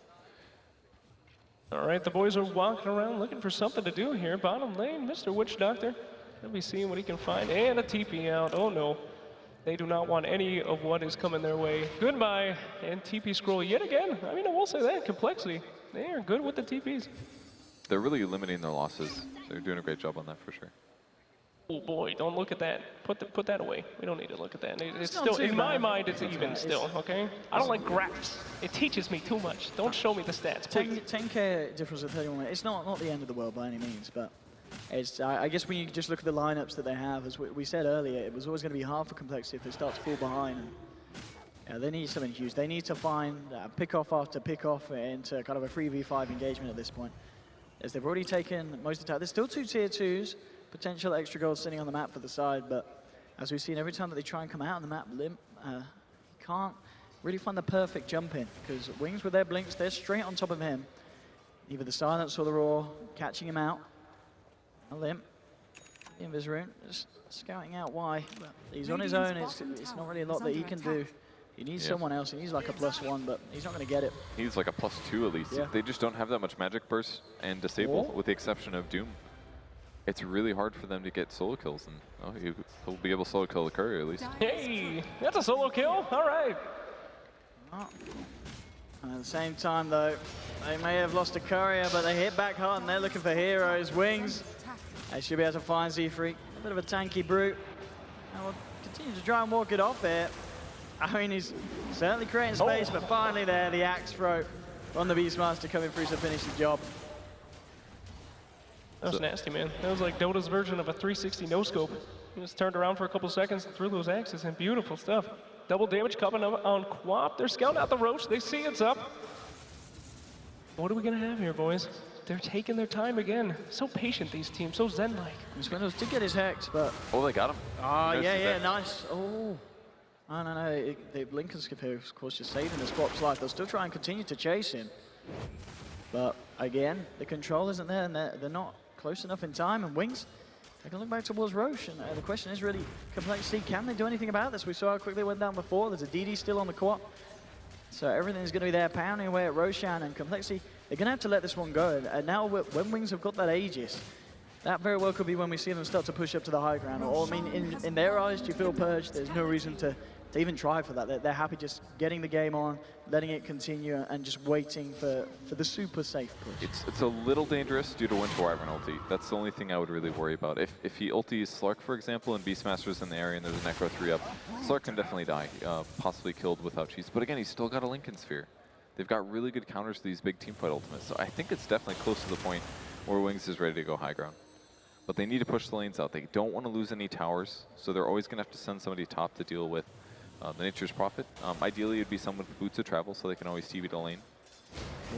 All right, the boys are walking around looking for something to do here. Bottom lane, Mr. Witch Doctor. He'll be seeing what he can find. And a TP out. Oh no. They do not want any of what is coming their way. Goodbye. And TP scroll yet again. I mean, I will say that. Complexity. They are good with the TPs. They're really limiting their losses. They're doing a great job on that for sure. Oh boy, don't look at that. Put that away. We don't need to look at that. It's not still, too in my bad. mind, it's even still, okay? I don't like graphs. It teaches me too much. Don't show me the stats, please. 10k difference of 31. It's not the end of the world by any means, but it's, I guess when you just look at the lineups that they have, as we said earlier, it was always going to be hard for Complexity if they start to fall behind. And, yeah, they need something huge. They need to find pick-off after pick-off into kind of a 3v5 engagement at this point. As they've already taken most of the time. There's still 2 tier 2s, potential extra gold sitting on the map for the side, but as we've seen every time that they try and come out on the map limp, can't really find the perfect jump in, because Wings with their blinks, they're straight on top of him. Either the silence or the roar, catching him out. A limp. The Invis rune, just scouting out why. But he's on his own, it's not really a lot that he can do. He needs someone else, he needs like a +1, but he's not going to get it. He needs like a +2 at least. Yeah. They just don't have that much magic burst and disable, with the exception of Doom. It's really hard for them to get solo kills, and he'll be able to solo kill the courier at least. Hey, that's a solo kill. All right. At the same time, though, they may have lost a courier, but they hit back hard, and they're looking for heroes. Wings, they should be able to find Z-Freak. A bit of a tanky brute. And we'll continue to try and walk it off here. I mean, he's certainly creating space, but finally there, the axe throw on the Beastmaster coming through to finish the job. That was nasty, man. That was like Dota's version of a 360 no-scope. He just turned around for a couple seconds and threw those axes, and beautiful stuff. Double damage coming up on Quap. They're scouting out the Roach. They see it's up. What are we going to have here, boys? They're taking their time again. So patient, these teams. So zen-like. Swindles did get his hex, but... Oh, they got him. Oh, yeah, nice. Oh. No. The Lincoln skip here, of course, just saving the Squat's life. They'll still try and continue to chase him. But, again, the control isn't there, and they're not close enough in time. And Wings, they can look back towards Roche. And the question is really, Complexity, can they do anything about this? We saw how quickly it went down before. There's a DD still on the court. So everything's going to be there, pounding away at Roshan and Complexity. They're going to have to let this one go. And now, when Wings have got that Aegis, that very well could be when we see them start to push up to the high ground. Or, I mean, in their eyes, do you feel purged? There's no reason to even try for that. They're happy just getting the game on, letting it continue, and just waiting for the super safe push. It's a little dangerous due to Winter Wyvern ulti. That's the only thing I would really worry about. If he ultis Slark, for example, and Beastmaster's in the area and there's a Necro 3 up, Slark can definitely die, possibly killed without cheese. But again, he's still got a Lincoln Sphere. They've got really good counters to these big teamfight ultimates. So I think it's definitely close to the point where Wings is ready to go high ground. But they need to push the lanes out. They don't want to lose any towers, so they're always going to have to send somebody top to deal with the Nature's Prophet. Ideally, it'd be someone with boots of travel, so they can always TV the lane.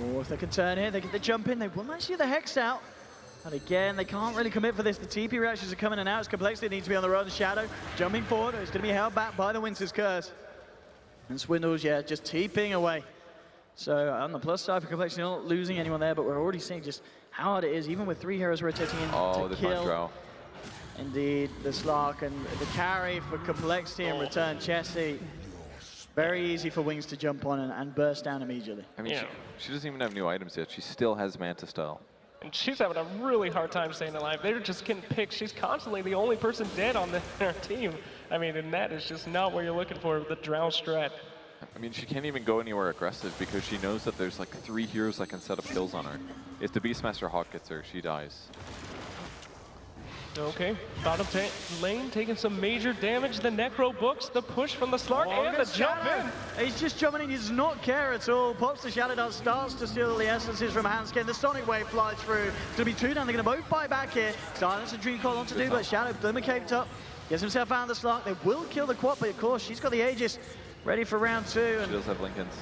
Oh, if they can turn here, they get the jump in. They will actually the Hex out. And again, they can't really commit for this. The TP reactions are coming in and out. It's Complexity needs to be on the road. Shadow jumping forward. It's going to be held back by the Winter's Curse. And Swindles, yeah, just TPing away. So on the plus side for Complexity, not losing anyone there, but we're already seeing just how hard it is, even with 3 heroes rotating in Oh, to this kill. Drow. Indeed, the Slark and the carry for complexity and return Chessie. Very easy for Wings to jump on and burst down immediately. I mean, Yeah. she doesn't even have new items yet. She still has Manta style. And she's having a really hard time staying alive. They're just getting picked. She's constantly the only person dead on their team. I mean, and that is just not what you're looking for with the Drow strat. I mean, she can't even go anywhere aggressive because she knows that there's like 3 heroes that can set up kills on her. If the Beastmaster Hawk gets her, she dies. Okay, bottom lane taking some major damage. The Necro books, the push from the Slark, and the jump in. He's just jumping in, he does not care at all. Pops the Shadow Dance, starts to steal the essences from Hanskin. The Sonic Wave flies through. It's going to be 2 down, they're going to both buy back here. Silence and Dream Call on to do, but Shadow Glimmer caved up. Gets himself out of the Slark. They will kill the Quad, but of course, she's got the Aegis ready for round 2. She does have Lincolns.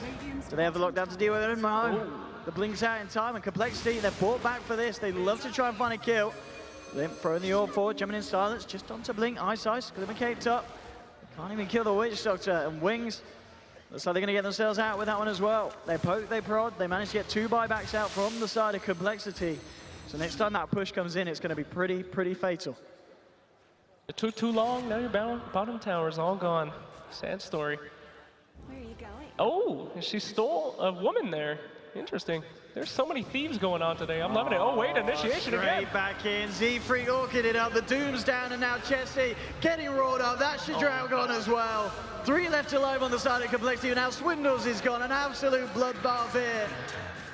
Do they have the lockdown to deal with it? No. The Blink's out in time, and complexity, they're brought back for this. They love to try and find a kill. Limp throwing the orb forward, jumping in silence, just onto Blink, Ice, Glimmer caved up. Can't even kill the Witch Doctor, and Wings. Looks like they're gonna get themselves out with that one as well. They poke, they prod, they manage to get 2 buybacks out from the side of complexity. So next time that push comes in, it's gonna be pretty fatal. It took too long, now your bottom tower's all gone. Sad story. Where are you going? Oh, and she stole a woman there. Interesting. There's so many thieves going on today. I'm loving it. Oh, wait, initiation again. Straight back in. Z-Freak orchid it up. The Doom's down, and now Chessie getting roared up. That's Shadrao gone as well. 3 left alive on the side of complexity, and now Swindles is gone. An absolute bloodbath here.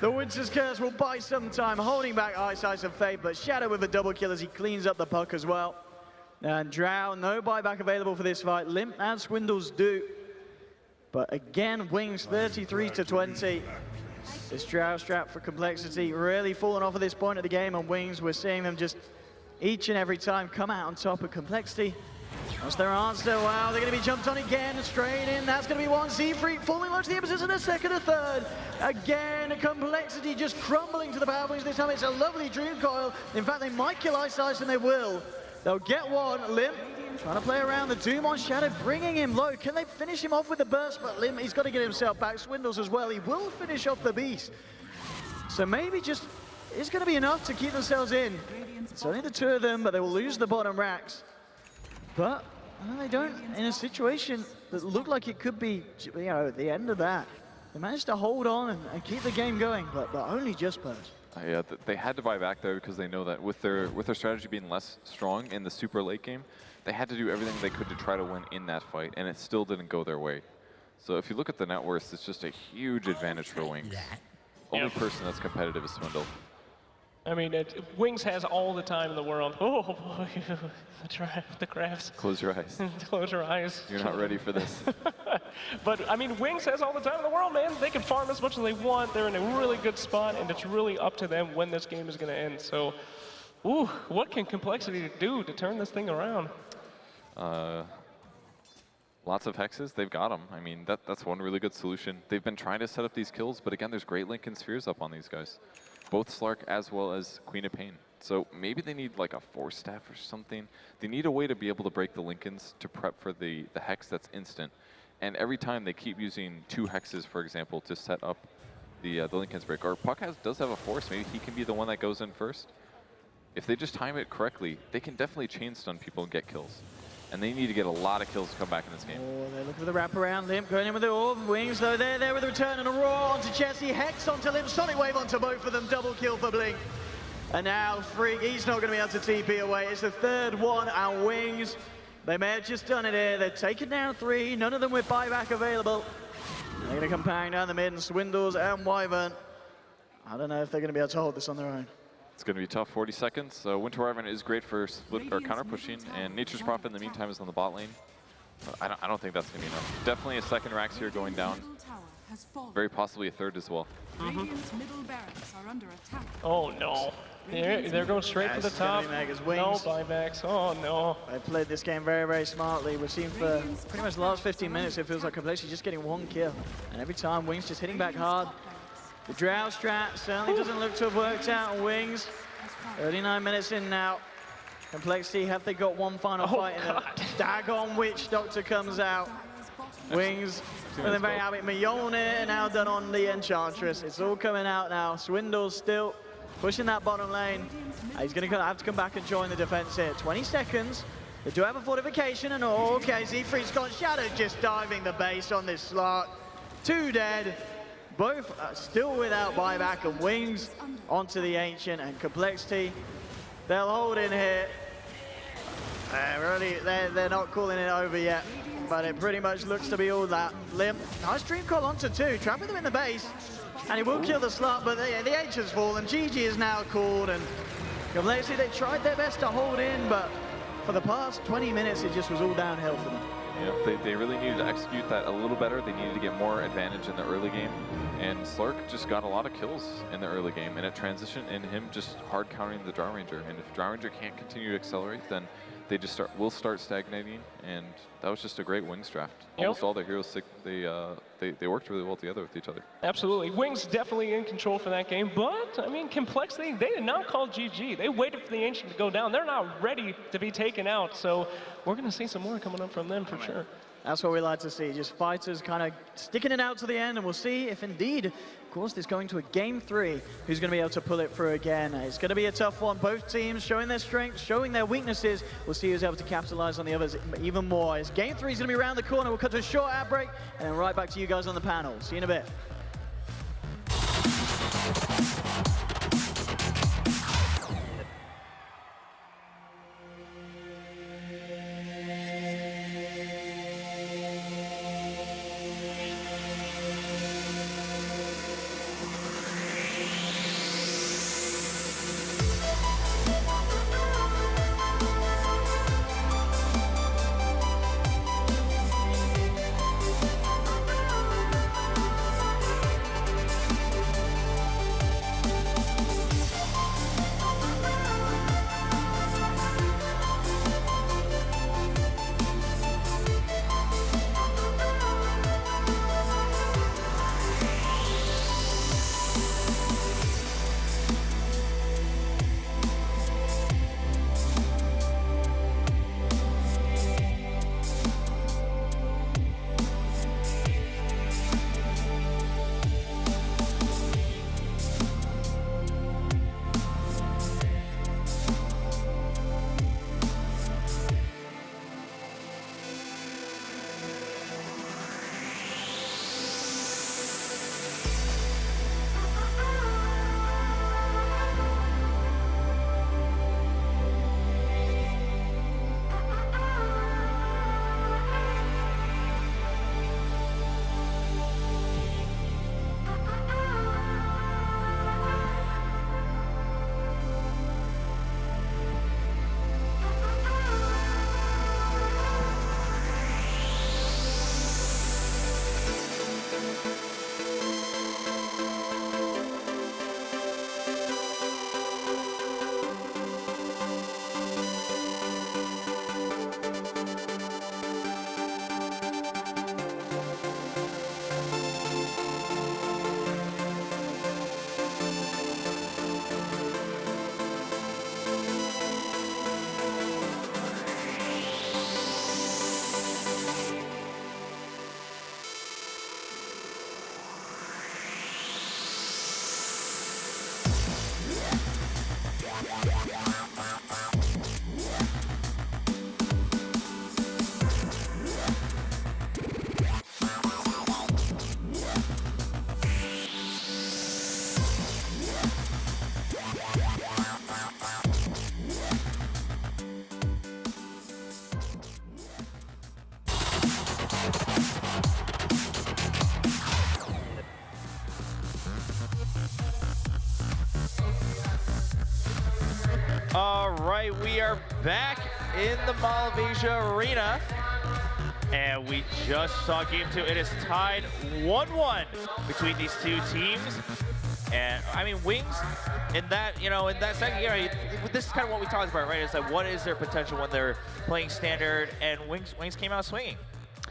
The Winter's Curse will buy some time, holding back Ice and Fate, but Shadow with a double kill as he cleans up the puck as well. And Drow, no buyback available for this fight. Limp and Swindles do. But again, Wings 33-20. This Drow strap for complexity really falling off at this point of the game, and Wings, we're seeing them just each and every time come out on top of complexity. That's their answer. Wow, they're going to be jumped on again, straight in. That's going to be 1. Z-Freak falling low to the emphasis in a second, a third. Again, complexity just crumbling to the power Wings. This time it's a lovely Dream Coil. In fact, they might kill Ice, and they will. They'll get 1. Limp trying to play around the Doom on Shadow, bringing him low. Can they finish him off with the burst? But Limp, he's got to get himself back. Swindles as well. He will finish off the Beast. So maybe just it's going to be enough to keep themselves in. It's only the 2 of them, but they will lose the bottom racks. But they don't, in a situation that looked like it could be, you know, at the end of that. They managed to hold on and keep the game going, but only just Purge. Yeah, they had to buy back there because they know that with their strategy being less strong in the super late game, they had to do everything they could to try to win in that fight, and it still didn't go their way. So if you look at the net worth, it's just a huge advantage for Wings. Only person that's competitive is Swindle. I mean, Wings has all the time in the world. Oh boy, the crafts. Close your eyes. Close your eyes. You're not ready for this. But I mean, Wings has all the time in the world, man. They can farm as much as they want. They're in a really good spot, and it's really up to them when this game is going to end. So, ooh, what can complexity do to turn this thing around? Lots of hexes, they've got them. I mean, that's one really good solution. They've been trying to set up these kills, but again, there's great Lincoln Spheres up on these guys. Both Slark as well as Queen of Pain. So maybe they need like a Force Staff or something. They need a way to be able to break the Lincolns to prep for the Hex that's instant. And every time they keep using 2 hexes, for example, to set up the Lincoln's break. Or Puck does have a Force, maybe he can be the one that goes in first. If they just time it correctly, they can definitely chain stun people and get kills. And they need to get a lot of kills to come back in this game. Oh, they're looking for the wraparound. Limp going in with the orb. Wings, though, they're there with the return and a roar onto Chessie. Hex onto Limp. Sonic Wave onto both of them. Double kill for Blink. And now Freak, he's not going to be able to TP away. It's the 3rd one, and Wings, they may have just done it here. They're taking down 3. None of them with buyback available. They're going to come bang down the mid, and Swindles and Wyvern. I don't know if they're going to be able to hold this on their own. It's going to be tough, 40 seconds. Winter Wyvern is great for split or counter pushing, and Nature's Prophet in the meantime is on the bot lane. I don't think that's going to be enough. Definitely a second Rax here going down. Very possibly a 3rd as well. Radiant's middle barracks are under attack. Oh no. They're going straight to the top. No buybacks. Oh no. They played this game very smartly. We've seen for pretty much the last 15 minutes, it feels like complexity just getting 1 kill. And every time, Wings just hitting back hard. The Drow strat certainly doesn't look to have worked out on Wings. 39 minutes in now. Complexity, have they got one final fight in it? Dagon Witch Doctor comes out. Wings, feeling very happy. Mjolnir now done on the Enchantress. It's all coming out now. Swindles still pushing that bottom lane. He's going to have to come back and join the defense here. 20 seconds. They do have a fortification, and okay, Z3's got Shadow just diving the base on this slot. 2 dead. Both still without buyback, and Wings onto the Ancient and compLexity. They'll hold in here. They're not calling it over yet, but it pretty much looks to be all that. Limp, nice dream call onto 2, trapping them in the base, and he will kill the slot, but the Ancient's fallen. GG is now called, and compLexity, they tried their best to hold in, but for the past 20 minutes, it just was all downhill for them. Yeah, they really needed to execute that a little better. They needed to get more advantage in the early game. And Slark just got a lot of kills in the early game. And it transitioned in him just hard countering the Drow Ranger. And if Drow Ranger can't continue to accelerate, then they just will start stagnating. And that was just a great Wings draft. Almost all their heroes, they worked really well together with each other. Absolutely. Wings definitely in control for that game, but, I mean, compLexity, they did not call GG. They waited for the Ancient to go down. They're not ready to be taken out, so we're going to see some more coming up from them for sure. That's what we like to see, just fighters kind of sticking it out to the end, and we'll see if indeed, of course, this going to a game 3, who's going to be able to pull it through again. It's going to be a tough one. Both teams showing their strengths, showing their weaknesses. We'll see who's able to capitalize on the others even more. As game 3 is going to be around the corner. We'll cut to a short ad break, and then right back to you guys on the panel. See you in a bit. All right, we are back in the Mall of Asia Arena. And we just saw game 2. It is tied 1-1 between these two teams. And I mean, Wings in that, in that second game, this is kind of what we talked about, right? It's like, what is their potential when they're playing standard? And Wings came out swinging.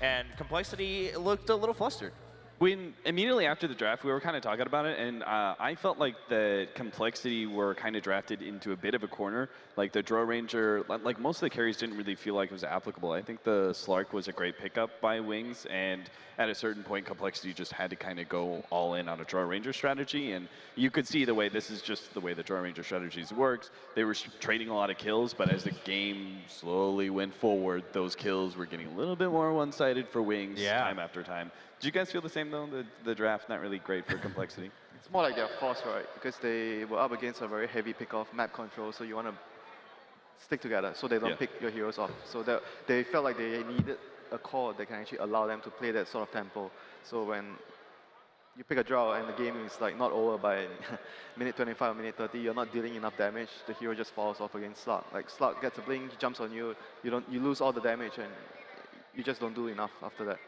And compLexity looked a little flustered. When immediately after the draft, we were kind of talking about it, and I felt like the complexity were kind of drafted into a bit of a corner. Like the Draw Ranger, like most of the carries didn't really feel like it was applicable. I think the Slark was a great pickup by Wings, and at a certain point, complexity just had to kind of go all in on a Draw Ranger strategy, and you could see the way this is just the way the Draw Ranger strategies works. They were trading a lot of kills, but as the game slowly went forward, those kills were getting a little bit more one-sided for Wings time after time. Did you guys feel the same though? The draft not really great for complexity. It's more like they're forced, right? Because they were up against a very heavy pick-off map control, so you want to stick together so they don't pick your heroes off. So that they felt like they needed a core that can actually allow them to play that sort of tempo. So when you pick a draw and the game is like not over by minute 25 or minute 30, you're not dealing enough damage, the hero just falls off against Slug. Like Slug gets a blink, he jumps on you, you lose all the damage and you just don't do enough after that.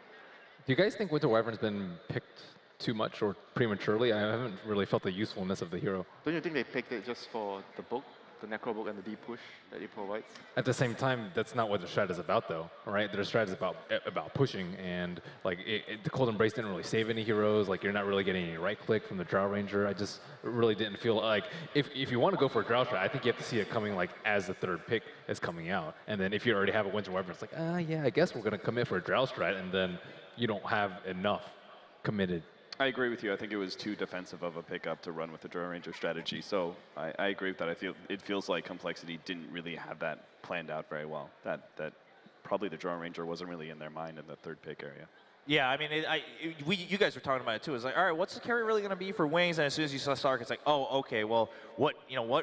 Do you guys think Winter Wyvern's been picked too much or prematurely? I haven't really felt the usefulness of the hero. Don't you think they picked it just for the book, the Necro book and the deep push that it provides? At the same time, that's not what the strat is about, though, right? Their strat is about pushing, and like the Cold Embrace didn't really save any heroes. Like you're not really getting any right click from the Drow Ranger. I just really didn't feel like if you want to go for a Drow strat, I think you have to see it coming like as the third pick is coming out, and then if you already have a Winter Wyvern, it's like yeah, I guess we're gonna commit for a Drow strat, and then you don't have enough committed. I agree with you. I think it was too defensive of a pickup to run with the Draw Ranger strategy. So I agree with that. It feels like complexity didn't really have that planned out very well. That probably the Draw Ranger wasn't really in their mind in the third pick area. Yeah, I mean, you guys were talking about it too. It's like, all right, what's the carry really going to be for Wings? And as soon as you saw Stark, it's like, oh, okay, well, what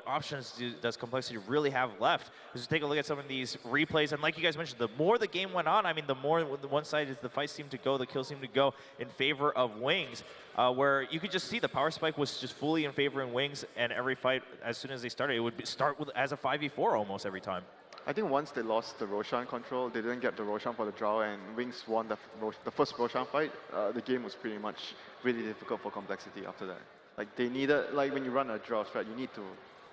options does Complexity really have left? Just take a look at some of these replays, and like you guys mentioned, the more the game went on, I mean, the more the one side is the fight seemed to go, the kills seemed to go in favor of Wings, where you could just see the power spike was just fully in favor of Wings, and every fight, as soon as they started, it would start with as a 5v4 almost every time. I think once they lost the Roshan control, they didn't get the Roshan for the draw, and Wings won the first Roshan fight. The game was pretty much really difficult for Complexity after that. Like they needed, like when you run a draw strat, you need to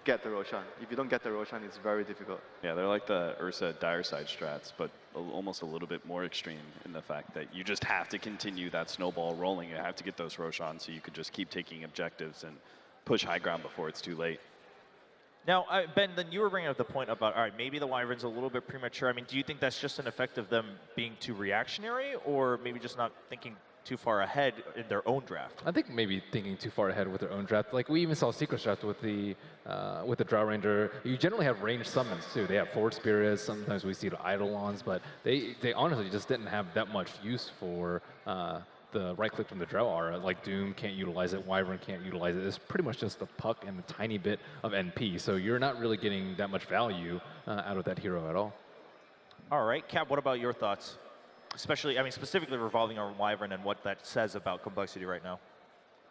get the Roshan. If you don't get the Roshan, it's very difficult. Yeah, they're like the Ursa dire side strats, but almost a little bit more extreme in the fact that you just have to continue that snowball rolling. You have to get those Roshan so you could just keep taking objectives and push high ground before it's too late. Now, Ben, then you were bringing up the point about, all right, maybe the Wyvern's a little bit premature. I mean, do you think that's just an effect of them being too reactionary, or maybe just not thinking too far ahead in their own draft? I think maybe thinking too far ahead with their own draft. Like we even saw Secret Draft with the Drow Ranger. You generally have ranged summons too. They have Forward Spirits. Sometimes we see the Eidolons, but they honestly just didn't have that much use for the right click from the Drow aura. Like Doom can't utilize it, Wyvern can't utilize it. It's pretty much just the puck and a tiny bit of NP. So you're not really getting that much value out of that hero at all. All right, Cap, what about your thoughts? Especially, I mean, specifically revolving around Wyvern and what that says about Complexity right now.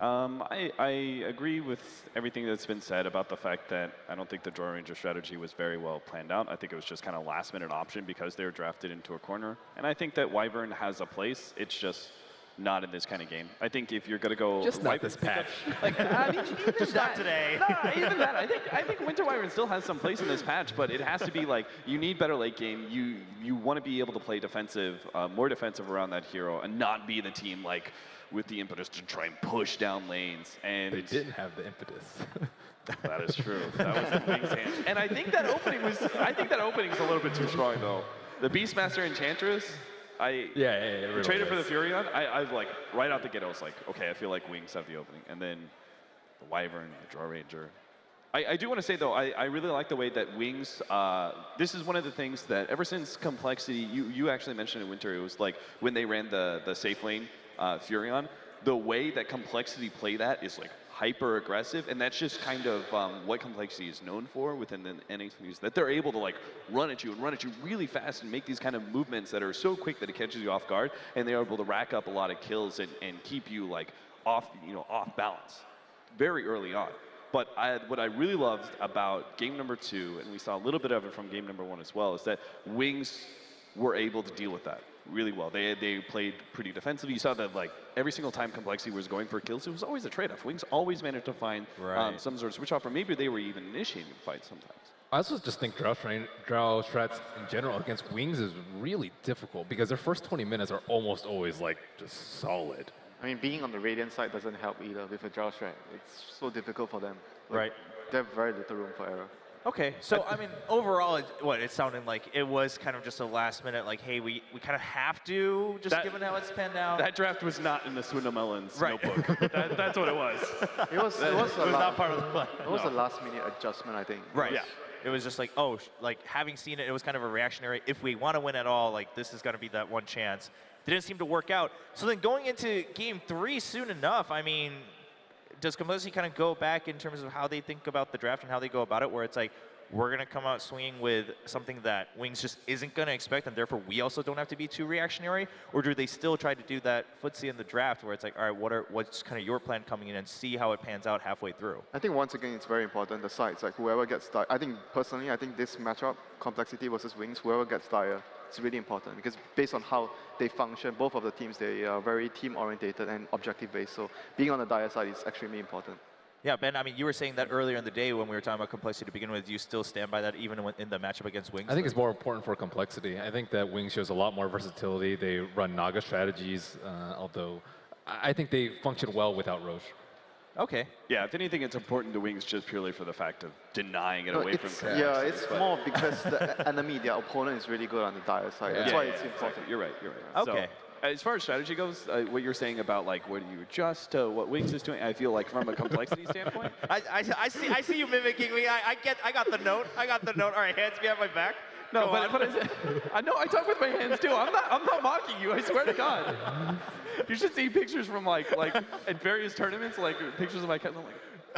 I agree with everything that's been said about the fact that I don't think the Draw Ranger strategy was very well planned out. I think it was just kind of last minute option because they were drafted into a corner. And I think that Wyvern has a place. It's just not in this kind of game. I think if you're going to go... Just not this patch. Like, I mean, just not today. No, even that. I think Winter Wyvern still has some place in this patch, but it has to be like, you need better late game. You want to be able to play defensive, more defensive around that hero and not be the team like with the impetus to try and push down lanes. And they didn't have the impetus. That is true. That was in Wings' hands. And I think that opening's a little bit too strong though. The Beastmaster Enchantress, really traded for the Furion. I like right out the gate. I was like, okay, I feel like Wings have the opening, and then the Wyvern, the Draw Ranger. I do want to say though, I really like the way that Wings. This is one of the things that ever since Complexity, you actually mentioned in Winter, it was like when they ran the safe lane Furion. The way that Complexity play that is like hyper aggressive, and that's just kind of what Complexity is known for within the NXT, that they're able to like run at you really fast and make these kind of movements that are so quick that it catches you off guard, and they're able to rack up a lot of kills and keep you like off balance very early on. But what I really loved about game number 2, and we saw a little bit of it from game number 1 as well, is that Wings were able to deal with that really well. They played pretty defensively. You saw that like every single time Complexity was going for kills, it was always a trade-off. Wings always managed to find some sort of switch off, or maybe they were even initiating fights sometimes. I also just think Drow strats in general against Wings is really difficult because their first 20 minutes are almost always like just solid. I mean, being on the Radiant side doesn't help either with a draw strat. It's so difficult for them. Right. They have very little room for error. Okay, so I mean, overall, it sounded like it was kind of just a last minute, like, hey, we kind of have to, just given how it's panned out. That draft was not in the Swindlemelon's Right. notebook. That's what it was. It was not part of the plan. It was a last minute adjustment, I think. Right. Yeah. It was just like, oh, like having seen it, it was kind of a reactionary. If we want to win at all, like this is going to be that one chance. Didn't seem to work out. So then going into game 3 soon enough, I mean, does compLexity kind of go back in terms of how they think about the draft and how they go about it, where it's like, we're going to come out swinging with something that Wings just isn't going to expect, and therefore we also don't have to be too reactionary? Or do they still try to do that footsie in the draft where it's like, all right, what's kind of your plan coming in and see how it pans out halfway through? I think once again, it's very important, the sides, like whoever gets Dire. I think personally, I think this matchup, compLexity versus Wings, whoever gets Dire, it's really important because based on how they function, both of the teams, they are very team-orientated and objective-based. So being on the Dire side is extremely important. Yeah, Ben, I mean, you were saying that earlier in the day when we were talking about compLexity to begin with. Do you still stand by that even in the matchup against Wings? I think it's more important for compLexity. I think that Wings shows a lot more versatility. They run Naga strategies, although I think they function well without Roche. Okay. Yeah, if anything, it's important to Wings just purely for the fact of denying it away from compLexity. Yeah, it's more because the enemy, their opponent is really good on the Dire side. That's why it's important. Exactly. You're right. Okay. So, as far as strategy goes, what you're saying about like what do you adjust to what Wings is doing, I feel like from a compLexity standpoint. I see you mimicking me. I got the note. All right, hands behind my back. No, but I know I talk with my hands too. I'm not mocking you. I swear to God. You should see pictures from like at various tournaments, like pictures of my cat. I'm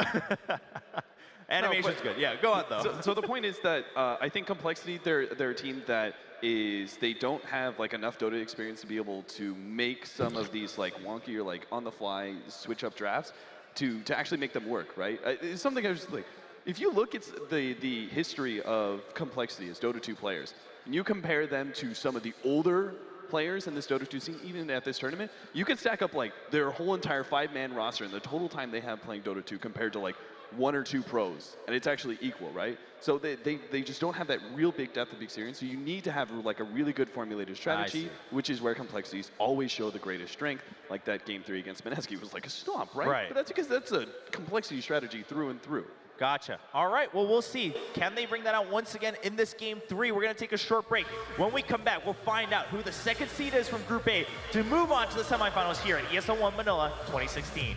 like. Animation's good. Yeah, go on though. So the point is that I think compLexity, they're a team that they don't have like enough Dota experience to be able to make some of these like wonky or like on the fly switch up drafts to actually make them work, right? It's something I was like, if you look at the history of compLexity as Dota 2 players, and you compare them to some of the older players in this Dota 2 scene, even at this tournament, you can stack up like their whole entire 5-man roster and the total time they have playing Dota 2 compared to like 1 or 2 pros, and it's actually equal, right? So they just don't have that real big depth of experience, so you need to have like a really good formulated strategy, which is where compLexities always show the greatest strength, like that game 3 against Mineski was like a stomp, right? Right. But that's because that's a compLexity strategy through and through. Gotcha. All right, well, we'll see. Can they bring that out once again in this game 3? We're going to take a short break. When we come back, we'll find out who the second seed is from Group A to move on to the semifinals here at ESL One Manila 2016.